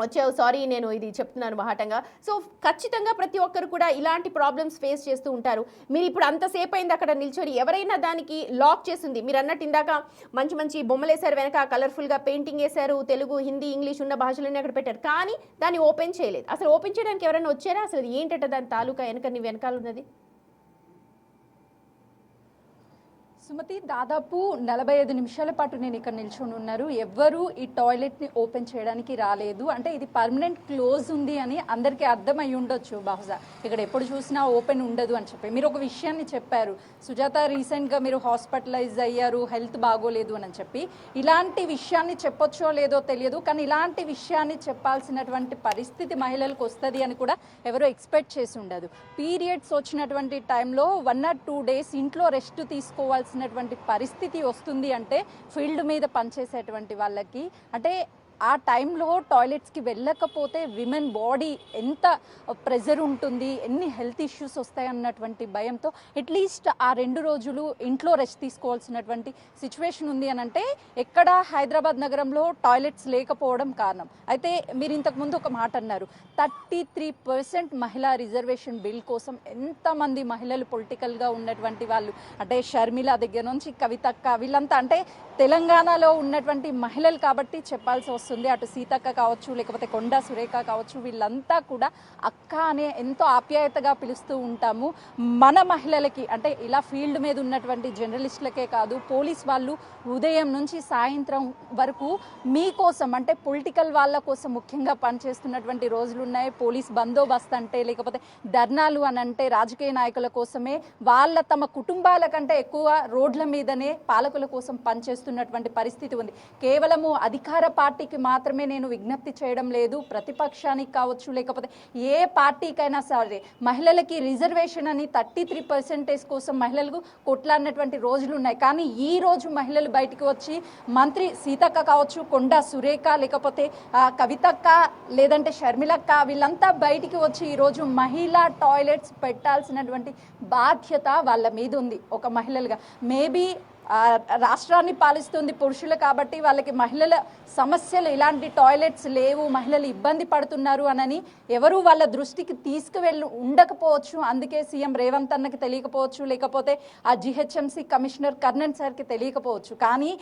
వచ్చావు, సారీ నేను ఇది చెప్తున్నాను మహాటంగా. సో ఖచ్చితంగా ప్రతి ఒక్కరు కూడా ఇలాంటి ప్రాబ్లమ్స్ ఫేస్ చేస్తూ ఉంటారు. మీరు ఇప్పుడు అంతసేపు అయింది అక్కడ నిల్చొని, ఎవరైనా దానికి లాక్ చేసింది, మీరు అన్నట్టు ఇందాక మంచి మంచి బొమ్మలు వేశారు, వెనక కలర్ఫుల్గా పెయింటింగ్ వేశారు, తెలుగు హిందీ ఇంగ్లీష్ ఉన్న భాషలన్నీ అక్కడ పెట్టారు, కానీ దాన్ని ఓపెన్ చేయలేదు. అసలు ఓపెన్ చేయడానికి ఎవరైనా వచ్చారా? అసలు ఏంటంటే దాని తాలూకా వెనకాల ఉన్నది? సుమతి, దాదాపు 45 నిమిషాల పాటు నేను ఇక్కడ నిల్చొని ఉన్నారు. ఎవ్వరూ ఈ టాయిలెట్ని ఓపెన్ చేయడానికి రాలేదు. అంటే ఇది పర్మనెంట్ క్లోజ్ ఉంది అని అందరికీ అర్థమై ఉండొచ్చు బహుశా, ఇక్కడ ఎప్పుడు చూసినా ఓపెన్ ఉండదు అని చెప్పి. మీరు ఒక విషయాన్ని చెప్పారు, సుజాత రీసెంట్గా మీరు హాస్పిటలైజ్ అయ్యారు, హెల్త్ బాగోలేదు అని చెప్పి. ఇలాంటి విషయాన్ని చెప్పొచ్చో లేదో తెలియదు, కానీ ఇలాంటి విషయాన్ని చెప్పాల్సినటువంటి పరిస్థితి మహిళలకు వస్తుంది అని కూడా ఎవరో ఎక్స్పెక్ట్ చేసి ఉండదు. పీరియడ్స్ వచ్చినటువంటి టైంలో 1 or 2 days ఇంట్లో రెస్ట్ తీసుకోవాల్సి పరిస్థితి వస్తుంది అంటే ఫీల్డ్ మీద పనిచేసేటువంటి వాళ్ళకి. అంటే ఆ టైంలో టాయిలెట్స్కి వెళ్ళకపోతే విమెన్ బాడీ ఎంత ప్రెజర్ ఉంటుంది, ఎన్ని హెల్త్ ఇష్యూస్ వస్తాయన్నటువంటి భయంతో అట్లీస్ట్ ఆ 2 రోజులు ఇంట్లో రెస్ట్ తీసుకోవాల్సినటువంటి సిచ్యువేషన్ ఉంది అని అంటే ఎక్కడ హైదరాబాద్ నగరంలో టాయిలెట్స్ లేకపోవడం కారణం. అయితే మీరు ఇంతకుముందు ఒక మాట అన్నారు, 33% మహిళా రిజర్వేషన్ బిల్ కోసం ఎంతమంది మహిళలు పొలిటికల్గా ఉన్నటువంటి వాళ్ళు, అంటే షర్మిల దగ్గర నుంచి కవితక్క, వీళ్ళంతా అంటే తెలంగాణలో ఉన్నటువంటి మహిళలు కాబట్టి చెప్పాల్సి వస్తుంది. అటు సీతక్క కావచ్చు, లేకపోతే కొండా సురేఖ కావచ్చు, వీళ్ళంతా కూడా అక్క అనే ఎంతో ఆప్యాయతగా పిలుస్తూ ఉంటాము. మన మహిళలకి అంటే ఇలా ఫీల్డ్ మీద ఉన్నటువంటి జర్నలిస్టులకే కాదు, పోలీస్ వాళ్ళు ఉదయం నుంచి సాయంత్రం వరకు మీకోసం అంటే పొలిటికల్ వాళ్ళ కోసం ముఖ్యంగా పనిచేస్తున్నటువంటి రోజులు ఉన్నాయి. పోలీస్ బందోబస్తు అంటే, లేకపోతే ధర్నాలు అని అంటే రాజకీయ నాయకుల కోసమే, వాళ్ళ తమ కుటుంబాల కంటే ఎక్కువ రోడ్ల మీదనే పాలకుల కోసం పనిచేస్తున్నటువంటి పరిస్థితి ఉంది. కేవలము అధికార పార్టీకి మాత్రమే నేను విజ్ఞప్తి చేయడం లేదు, ప్రతిపక్షానికి కావచ్చు, లేకపోతే ఏ పార్టీకైనా సరే మహిళలకి రిజర్వేషన్ అని 33% కోసం మహిళలకు కొట్లాడినటువంటి రోజులు ఉన్నాయి. కానీ ఈ రోజు మహిళలు బయటికి వచ్చి మంత్రి సీతక్క కావచ్చు, కొండా సురేఖ, లేకపోతే కవితక్క, లేదంటే షర్మిలక్క, వీళ్ళంతా బయటికి వచ్చి ఈరోజు మహిళా టాయిలెట్స్ పెట్టాల్సినటువంటి బాధ్యత వాళ్ళ మీద ఉంది ఒక మహిళలుగా. మేబీ రాష్ట్రాన్ని పాలిస్తుంది పురుషులు కాబట్టి వాళ్ళకి మహిళల సమస్యలు ఇలాంటి టాయిలెట్స్ లేవు, మహిళలు ఇబ్బంది పడుతున్నారు అనని ఎవరు వాళ్ళ దృష్టికి తీసుకువెళ్ళి ఉండకపోవచ్చు. అందుకే సీఎం రేవంత్ అన్నకి తెలియకపోవచ్చు, లేకపోతే ఆ జిహెచ్ఎంసీ కమిషనర్ కర్ణన్ సార్కి తెలియకపోవచ్చు. కానీ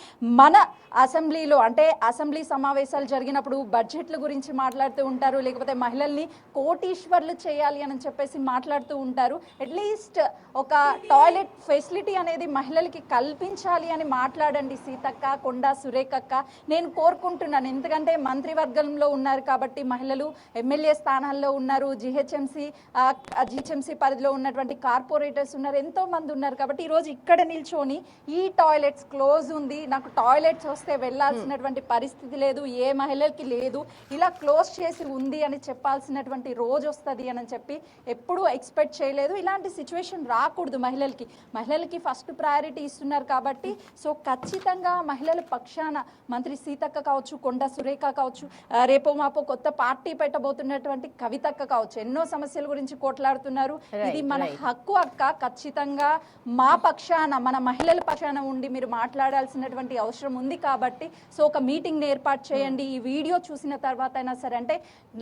మన అసెంబ్లీలో అంటే అసెంబ్లీ సమావేశాలు జరిగినప్పుడు బడ్జెట్ల గురించి మాట్లాడుతూ ఉంటారు, లేకపోతే మహిళల్ని కోటీశ్వర్లు చేయాలి అని చెప్పేసి మాట్లాడుతూ ఉంటారు. అట్లీస్ట్ ఒక టాయిలెట్ ఫెసిలిటీ అనేది మహిళలకి కల్పించాలి అని మాట్లాడండి సీతక్క, కొండా సురేఖక్క. నేను కోరుకుంటున్నాను, ఎందుకంటే మంత్రివర్గంలో ఉన్నారు కాబట్టి మహిళలు, ఎమ్మెల్యే స్థానాల్లో ఉన్నారు, జిహెచ్ఎంసీ పరిధిలో ఉన్నటువంటి కార్పొరేటర్స్ ఉన్నారు, ఎంతో మంది ఉన్నారు కాబట్టి ఈరోజు ఇక్కడ నిల్చొని ఈ టాయిలెట్స్ క్లోజ్ ఉంది, నాకు టాయిలెట్స్ వస్తే వెళ్ళాల్సినటువంటి పరిస్థితి లేదు, ఏ మహిళలకి లేదు, ఇలా క్లోజ్ చేసి ఉంది అని చెప్పాల్సినటువంటి రోజు వస్తుంది అని చెప్పి ఎప్పుడూ ఎక్స్పెక్ట్ చేయలేదు. ఇలాంటి సిచ్యువేషన్ రాకూడదు. మహిళలకి ఫస్ట్ ప్రయారిటీ ఇస్తున్నారు కాబట్టి సో ఖచ్చితంగా మహిళల పక్షాన మంత్రి సీతక్క కావచ్చు, కొండా సురేఖ కావచ్చు, రేపో మాపో కొత్త పార్టీ పెట్టబోతున్నటువంటి కవితక్క కావచ్చు, ఎన్నో సమస్యల గురించి కోట్లాడుతున్నారు. ఇది మన హక్కు అక్క. ఖచ్చితంగా మా పక్షాన, మన మహిళల పక్షాన ఉండి మీరు మాట్లాడాల్సినటువంటి అవసరం ఉంది కాబట్టి సో ఒక మీటింగ్ ఏర్పాటు చేయండి. ఈ వీడియో చూసిన తర్వాత అయినా సరే, అంటే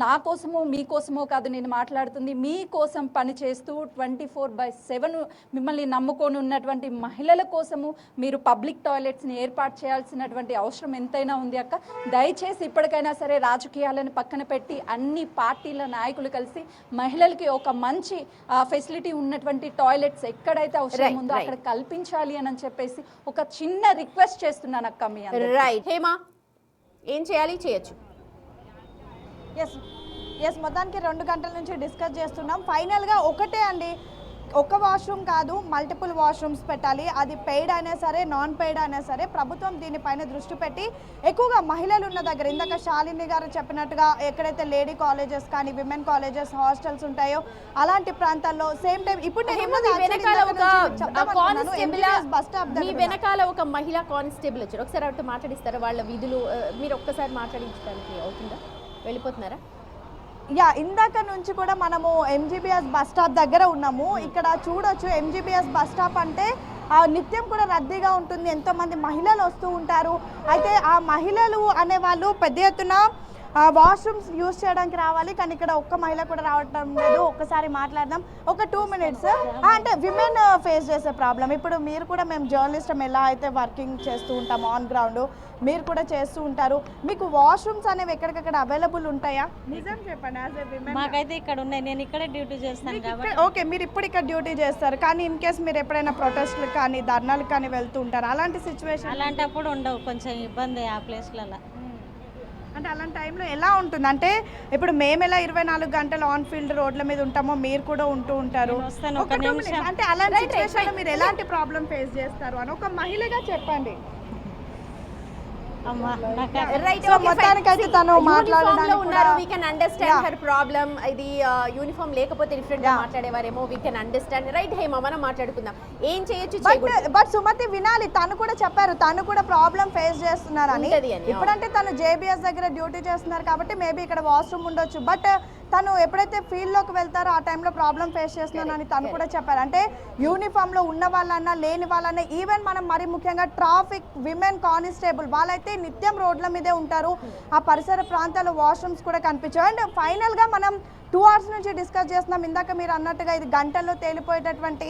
నా కోసమో మీకోసమో కాదు నేను మాట్లాడుతుంది, మీకోసం పనిచేస్తూ 24/7 మిమ్మల్ని నమ్ముకొని ఉన్నటువంటి మహిళల కోసము మీరు పబ్లిక్ టాయిలెట్స్ని ఏర్పాటు చేయాల్సినటువంటి అవసరం ఎంతైనా ఉంది అక్క. దయచేసి ఇప్పటికైనా సరే రాజకీయాలను పక్కన పెట్టి అన్ని పార్టీల నాయకులు కలిసి మహిళలకి ఒక మంచి ఫెసిలిటీ ఉన్నటువంటి టాయిలెట్స్ ఎక్కడైతే అవసరం ఉందో అక్కడ కల్పించాలి అని చెప్పేసి ఒక చిన్న రిక్వెస్ట్ చేస్తున్నాను అక్క మీ అందరికీ. రైట్ హేమా, ఏం చేయాలి? చేయొచ్చు. ఎస్ మొత్తానికి 2 గంటల నుంచి డిస్కస్ చేస్తున్నాం. ఫైనల్గా ఒకటే అండి, ఒక వాష్రూమ్ కాదు, మల్టిపుల్ వాష్రూమ్స్ పెట్టాలి. అది పెయిడ్ అయినా సరే, నాన్ పెయిడ్ అయినా సరే, ప్రభుత్వం దీనిపైన దృష్టి పెట్టి ఎక్కువగా మహిళలు ఉన్న దగ్గర, ఇందాక శాలిని గారు చెప్పినట్టుగా ఎక్కడైతే లేడీ కాలేజెస్ కానీ విమెన్ కాలేజెస్ హాస్టల్స్ ఉంటాయో అలాంటి ప్రాంతాల్లో సేమ్ టైం ఇప్పుడు వెనకాల ఒక మహిళా కానిస్టేబుల్ వచ్చారు, ఒకసారి అటు మాట్లాడిస్తారా? వాళ్ళ విధులు మీరు ఒక్కసారి మాట్లాడించడానికి అవుతుందా? వెళ్ళిపోతున్నారా? ఇందాక నుంచి కూడా మనము ఎంజీబీఎస్ బస్ స్టాప్ దగ్గర ఉన్నాము. ఇక్కడ చూడొచ్చు, ఎంజీబీఎస్ బస్ స్టాప్ అంటే నిత్యం కూడా రద్దీగా ఉంటుంది, ఎంతోమంది మహిళలు వస్తూ ఉంటారు. అయితే ఆ మహిళలు అనేవాళ్ళు పెద్ద ఎత్తున వాష్రూమ్స్ యూజ్ చేయడానికి రావాలి, కానీ ఇక్కడ ఒక్క మహిళ కూడా రావటం లేదు. ఒక్కసారి మాట్లాడదాం ఒక 2 minutes. అంటే విమెన్ ఫేస్ చేసే ప్రాబ్లం, ఇప్పుడు మీరు కూడా మేము జర్నలిస్ట్ ఎలా అయితే వర్కింగ్ చేస్తూ ఉంటాం ఆన్ గ్రౌండ్, మీరు కూడా చేస్తూ ఉంటారు, మీకు వాష్రూమ్స్ అనేవి ఎక్కడికక్కడ అవైలబుల్ ఉంటాయా? నిజం చెప్పండి. యాజ్ ఎ విమెన్ మాకైతే ఇక్కడ ఉన్నాయి, నేను ఇక్కడే డ్యూటీ చేస్తాను కాబట్టి. ఓకే, మీరు ఇప్పుడు ఇక్కడ డ్యూటీ చేస్తారు, కానీ ఇన్ కేస్ మీరు ఎప్పుడైనా ప్రొటెస్ట్లకు కానీ ధర్నాలకు కానీ వెళ్తూ ఉంటారు, అలాంటి సిచ్యువేషన్ అలాంటప్పుడు ఉండవు, కొంచెం ఇబ్బంది ఆ ప్లేస్లలో. అంటే అలాంటి టైంలో ఎలా ఉంటుంది? అంటే ఇప్పుడు మేము ఎలా 24 గంటలు ఆన్ ఫీల్డ్ రోడ్ల మీద ఉంటామో మీరు కూడా ఉంటూ ఉంటారు. నేను వస్తాను, ఒక ఒక 2 నిమిషం. minutes. అంటే అలాంటి సిచ్యువేషన్లో మీరు ఎలాంటి ప్రాబ్లం ఫేస్ చేస్తారు అని ఒక మహిళగా చెప్పండి. అమ్మా నాకు రైట్, So, మొత్తానికైతే తను మాట్లాడడానికి ఉన్నారు, కూడా- we can understand her problem. ఇది యూనిఫామ్ లేకపోతే డిఫరెంట్ గా మాట్లాడేవారేమో, we can understand. Right Hema, మనం మాట్లాడుకుందాం ఏం చేయొచ్చు చేయకూడదు. బట్ సుమతి వినాలి, తను కూడా చెప్పారు తను కూడా ప్రాబ్లం ఫేస్ చేస్తున్నారని. ఉంటది అని, ఇప్పుడంటే తను జేబీఎస్ దగ్గర డ్యూటీ చేస్తున్నారు కాబట్టి మేబీ ఇక్కడ వాష్రూమ్ ఉండొచ్చు, బట్ తను ఎప్పుడైతే ఫీల్డ్లోకి వెళ్తారో ఆ టైంలో ప్రాబ్లం ఫేస్ చేస్తున్నానని తను కూడా చెప్పారు. అంటే యూనిఫామ్లో ఉన్న వాళ్ళన్నా లేని వాళ్ళన్నా, ఈవెన్ మనం మరి ముఖ్యంగా ట్రాఫిక్ విమెన్ కానిస్టేబుల్ వాళ్ళైతే నిత్యం రోడ్ల మీదే ఉంటారు, ఆ పరిసర ప్రాంతాల్లో వాష్రూమ్స్ కూడా కనిపించాయి. అండ్ ఫైనల్గా మనం 2 hours నుంచి డిస్కస్ చేస్తున్నాం. ఇందాక మీరు అన్నట్టుగా ఇది గంటల్లో తేలిపోయేటటువంటి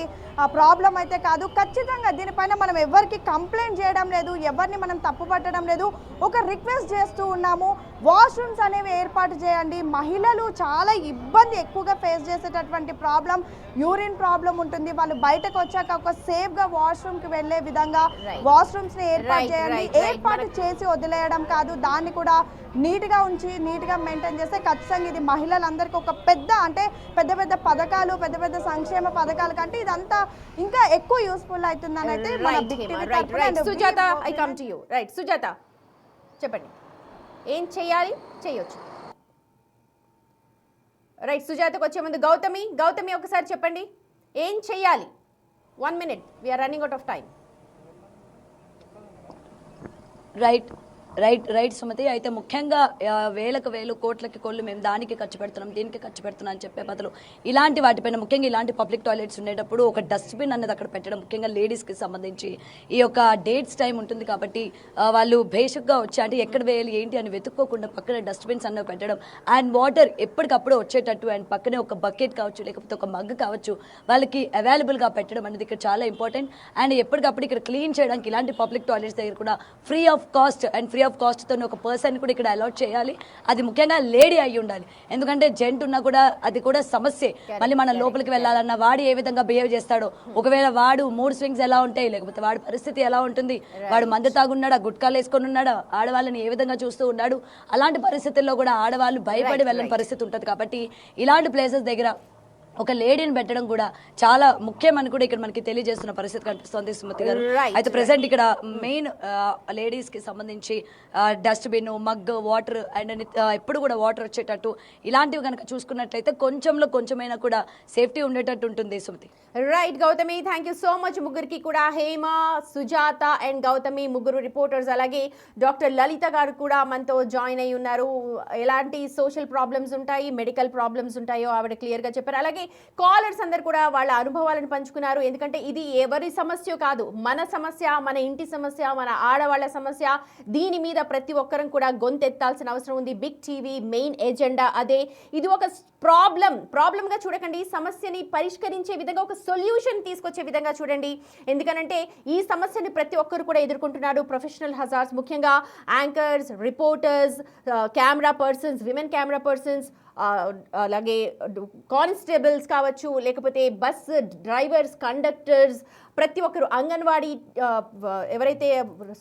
ప్రాబ్లం అయితే కాదు. ఖచ్చితంగా దీనిపైన మనం ఎవరికి కంప్లైంట్ చేయడం లేదు, ఎవరిని మనం తప్పు పట్టడం లేదు, ఒక రిక్వెస్ట్ చేస్తూ ఉన్నాము, వాష్రూమ్స్ అనేవి ఏర్పాటు చేయండి. మహిళలు చాలా ఇబ్బంది ఎక్కువగా ఫేస్ చేసేటటువంటి ప్రాబ్లం యూరిన్ ప్రాబ్లం ఉంటుంది. వాళ్ళు బయటకు వచ్చాక ఒక సేఫ్గా వాష్రూమ్కి వెళ్ళే విధంగా వాష్రూమ్స్ని ఏర్పాటు చేయండి. ఏర్పాటు చేసి వదిలేయడం కాదు, దాన్ని కూడా నీట్గా ఉంచి నీట్గా మెయింటైన్ చేస్తే ఖచ్చితంగా ఇది మహిళలందరికీ ఒక పెద్ద, అంటే పెద్ద పెద్ద పథకాలు, పెద్ద పెద్ద సంక్షేమ పథకాలు కంటే ఇదంతా ఇంకా ఎక్కువ యూస్ఫుల్ అవుతుందని అయితే మన బిగ్ టీవీ తరపున and Sujatha, I come to you. Right Sujatha, చెప్పండి ఏం చేయాలి, చేయొచ్చు. రైట్, సుజాతకు వచ్చే ముందు గౌతమి ఒకసారి చెప్పండి ఏం చెయ్యాలి. 1 minute, we are running out of time. Right Sumathi. అయితే ముఖ్యంగా వేలకు వేలు కోట్లకి కోళ్ళు మేము దానికి ఖర్చు పెడుతున్నాం, దీనికి ఖర్చు పెడుతున్నాం అని చెప్పే బదులు ఇలాంటి వాటిపైన, ముఖ్యంగా ఇలాంటి పబ్లిక్ టాయిలెట్స్ ఉండేటప్పుడు ఒక డస్ట్బిన్ అనేది అక్కడ పెట్టడం, ముఖ్యంగా లేడీస్కి సంబంధించి ఈ యొక్క డేట్స్ టైం ఉంటుంది కాబట్టి వాళ్ళు బేసిక్గా వచ్చి అంటే ఎక్కడ వేయాలి ఏంటి అని వెతుక్కోకుండా పక్కనే డస్ట్బిన్స్ అన్నవి పెట్టడం, అండ్ వాటర్ ఎప్పటికప్పుడు వచ్చేటట్టు, అండ్ పక్కనే ఒక బకెట్ కావచ్చు లేకపోతే ఒక మగ్ కావచ్చు వాళ్ళకి అవైలబుల్గా పెట్టడం అనేది ఇక్కడ చాలా ఇంపార్టెంట్. అండ్ ఎప్పటికప్పుడు ఇక్కడ క్లీన్ చేయడానికి ఇలాంటి పబ్లిక్ టాయిలెట్స్ దగ్గర కూడా ఫ్రీ ఆఫ్ కాస్ట్ తో ఒక పర్సన్ కూడా ఇక్కడ అలాట్ చేయాలి. అది ముఖ్యంగా లేడీ అయి ఉండాలి, ఎందుకంటే జెంట్ ఉన్నా కూడా అది కూడా సమస్యే. మళ్ళీ మన లోపలికి వెళ్ళాలన్నా వాడు ఏ విధంగా బిహేవ్ చేస్తాడో, ఒకవేళ వాడు మూడ్ స్వింగ్స్ ఎలా ఉంటాయి, లేకపోతే వాడి పరిస్థితి ఎలా ఉంటుంది, వాడు మందు తాగున్నాడా, గుట్కాలు వేసుకొని ఉన్నాడా, ఆడవాళ్ళని ఏ విధంగా చూస్తూ ఉన్నాడు, అలాంటి పరిస్థితుల్లో కూడా ఆడవాళ్ళు భయపడి వెళ్ళని పరిస్థితి ఉంటుంది. కాబట్టి ఇలాంటి ప్లేసెస్ దగ్గర ఒక లేడీని పెట్టడం కూడా చాలా ముఖ్యమని కూడా ఇక్కడ మనకి తెలియజేస్తున్న పరిస్థితి కనిపిస్తుంది సుమతి గారు. అయితే ప్రెసెంట్ ఇక్కడ మెయిన్ లేడీస్ కి సంబంధించి డస్ట్బిన్, మగ్, వాటర్ అండ్ ఎప్పుడు కూడా వాటర్ వచ్చేటట్టు ఇలాంటివి కనుక చూసుకున్నట్లయితే కొంచెంలో కొంచెమైనా కూడా సేఫ్టీ ఉండేటట్టు ఉంటుంది Sumathi. Right Gautami, thank you so much ముగ్గురికి కూడా. హేమ, సుజాత అండ్ గౌతమి ముగ్గురు రిపోర్టర్స్, అలాగే డాక్టర్ లలిత గారు కూడా మనతో జాయిన్ అయి ఉన్నారు. ఎలాంటి సోషల్ ప్రాబ్లమ్స్ ఉంటాయి, మెడికల్ ప్రాబ్లమ్స్ ఉంటాయో ఆవిడ క్లియర్గా చెప్పారు. అలాగే కాలర్స్ అందరు కూడా వాళ్ళ అనుభవాలను పంచుకున్నారు. ఎందుకంటే ఇది ఎవరి సమస్య కాదు, మన సమస్య, మన ఇంటి సమస్య, మన ఆడవాళ్ళ సమస్య. దీని మీద ప్రతి ఒక్కరం కూడా గొంతెత్తాల్సిన అవసరం ఉంది. బిగ్ టీవీ మెయిన్ ఎజెండా అదే. ఇది ఒక ప్రాబ్లంగా చూడకండి, సమస్యని పరిష్కరించే విధంగా, ఒక సొల్యూషన్ తీసుకొచ్చే విధంగా చూడండి. ఎందుకనంటే ఈ సమస్యని ప్రతి ఒక్కరు కూడా ఎదుర్కొంటున్నారు. ప్రొఫెషనల్ హజార్స్, ముఖ్యంగా anchors, reporters, camera persons, women camera persons, అలాగే కానిస్టేబుల్స్ కావచ్చు, లేకపోతే బస్ డ్రైవర్స్, కండక్టర్స్, ప్రతి ఒక్కరు, అంగన్వాడీ ఎవరైతే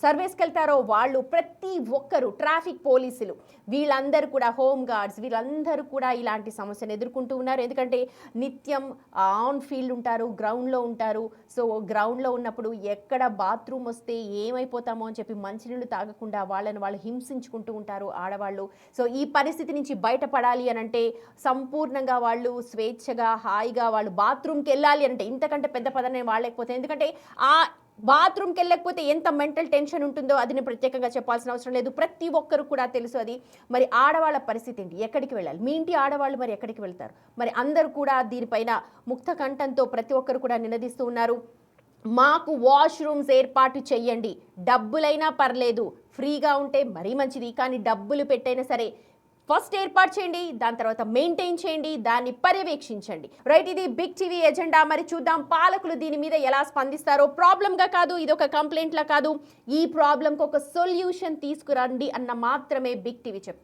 సర్వీస్కి వెళ్తారో వాళ్ళు, ప్రతి ఒక్కరు, ట్రాఫిక్ పోలీసులు, వీళ్ళందరూ కూడా, హోమ్ గార్డ్స్, వీళ్ళందరూ కూడా ఇలాంటి సమస్యను ఎదుర్కొంటూ ఉన్నారు. ఎందుకంటే నిత్యం ఆన్ ఫీల్డ్ ఉంటారు, గ్రౌండ్లో ఉంటారు. సో గ్రౌండ్లో ఉన్నప్పుడు ఎక్కడ బాత్రూమ్ వస్తే ఏమైపోతామో అని చెప్పి మంచినీళ్ళు తాగకుండా వాళ్ళని వాళ్ళు హింసించుకుంటూ ఉంటారు ఆడవాళ్ళు. సో ఈ పరిస్థితి నుంచి బయటపడాలి అని అంటే సంపూర్ణంగా వాళ్ళు స్వేచ్ఛగా హాయిగా వాళ్ళు బాత్రూమ్కి వెళ్ళాలి అంటే, ఇంతకంటే పెద్ద పదం నేను వాడలేకపోతే, ఎందుకంటే ఆ బాత్రూమ్కి వెళ్ళకపోతే ఎంత మెంటల్ టెన్షన్ ఉంటుందో అది నేను ప్రత్యేకంగా చెప్పాల్సిన అవసరం లేదు, ప్రతి ఒక్కరు కూడా తెలుసు అది. మరి ఆడవాళ్ళ పరిస్థితి ఏంటి, ఎక్కడికి వెళ్ళాలి, మీ ఇంటి ఆడవాళ్ళు మరి ఎక్కడికి వెళ్తారు? మరి అందరూ కూడా దీనిపైన ముక్త కంఠంతో ప్రతి ఒక్కరు కూడా నినదిస్తూ ఉన్నారు. మాకు వాష్రూమ్స్ ఏర్పాటు చెయ్యండి, డబ్బులైనా పర్లేదు, ఫ్రీగా ఉంటే మరీ మంచిది, కానీ డబ్బులు పెట్టైనా సరే ఫస్ట్ ఏర్పాటు చేయండి, దాని తర్వాత మెయింటైన్ చేయండి, దాన్ని పర్యవేక్షించండి. రైట్, ఇది బిగ్ టీవీ ఎజెండా. మరి చూద్దాం పాలకులు దీని మీద ఎలా స్పందిస్తారో. ప్రాబ్లంగా కాదు, ఇది ఒక కంప్లైంట్లా కాదు, ఈ ప్రాబ్లంకి ఒక సొల్యూషన్ తీసుకురండి అన్న మాత్రమే బిగ్ టీవీ చెప్తాం.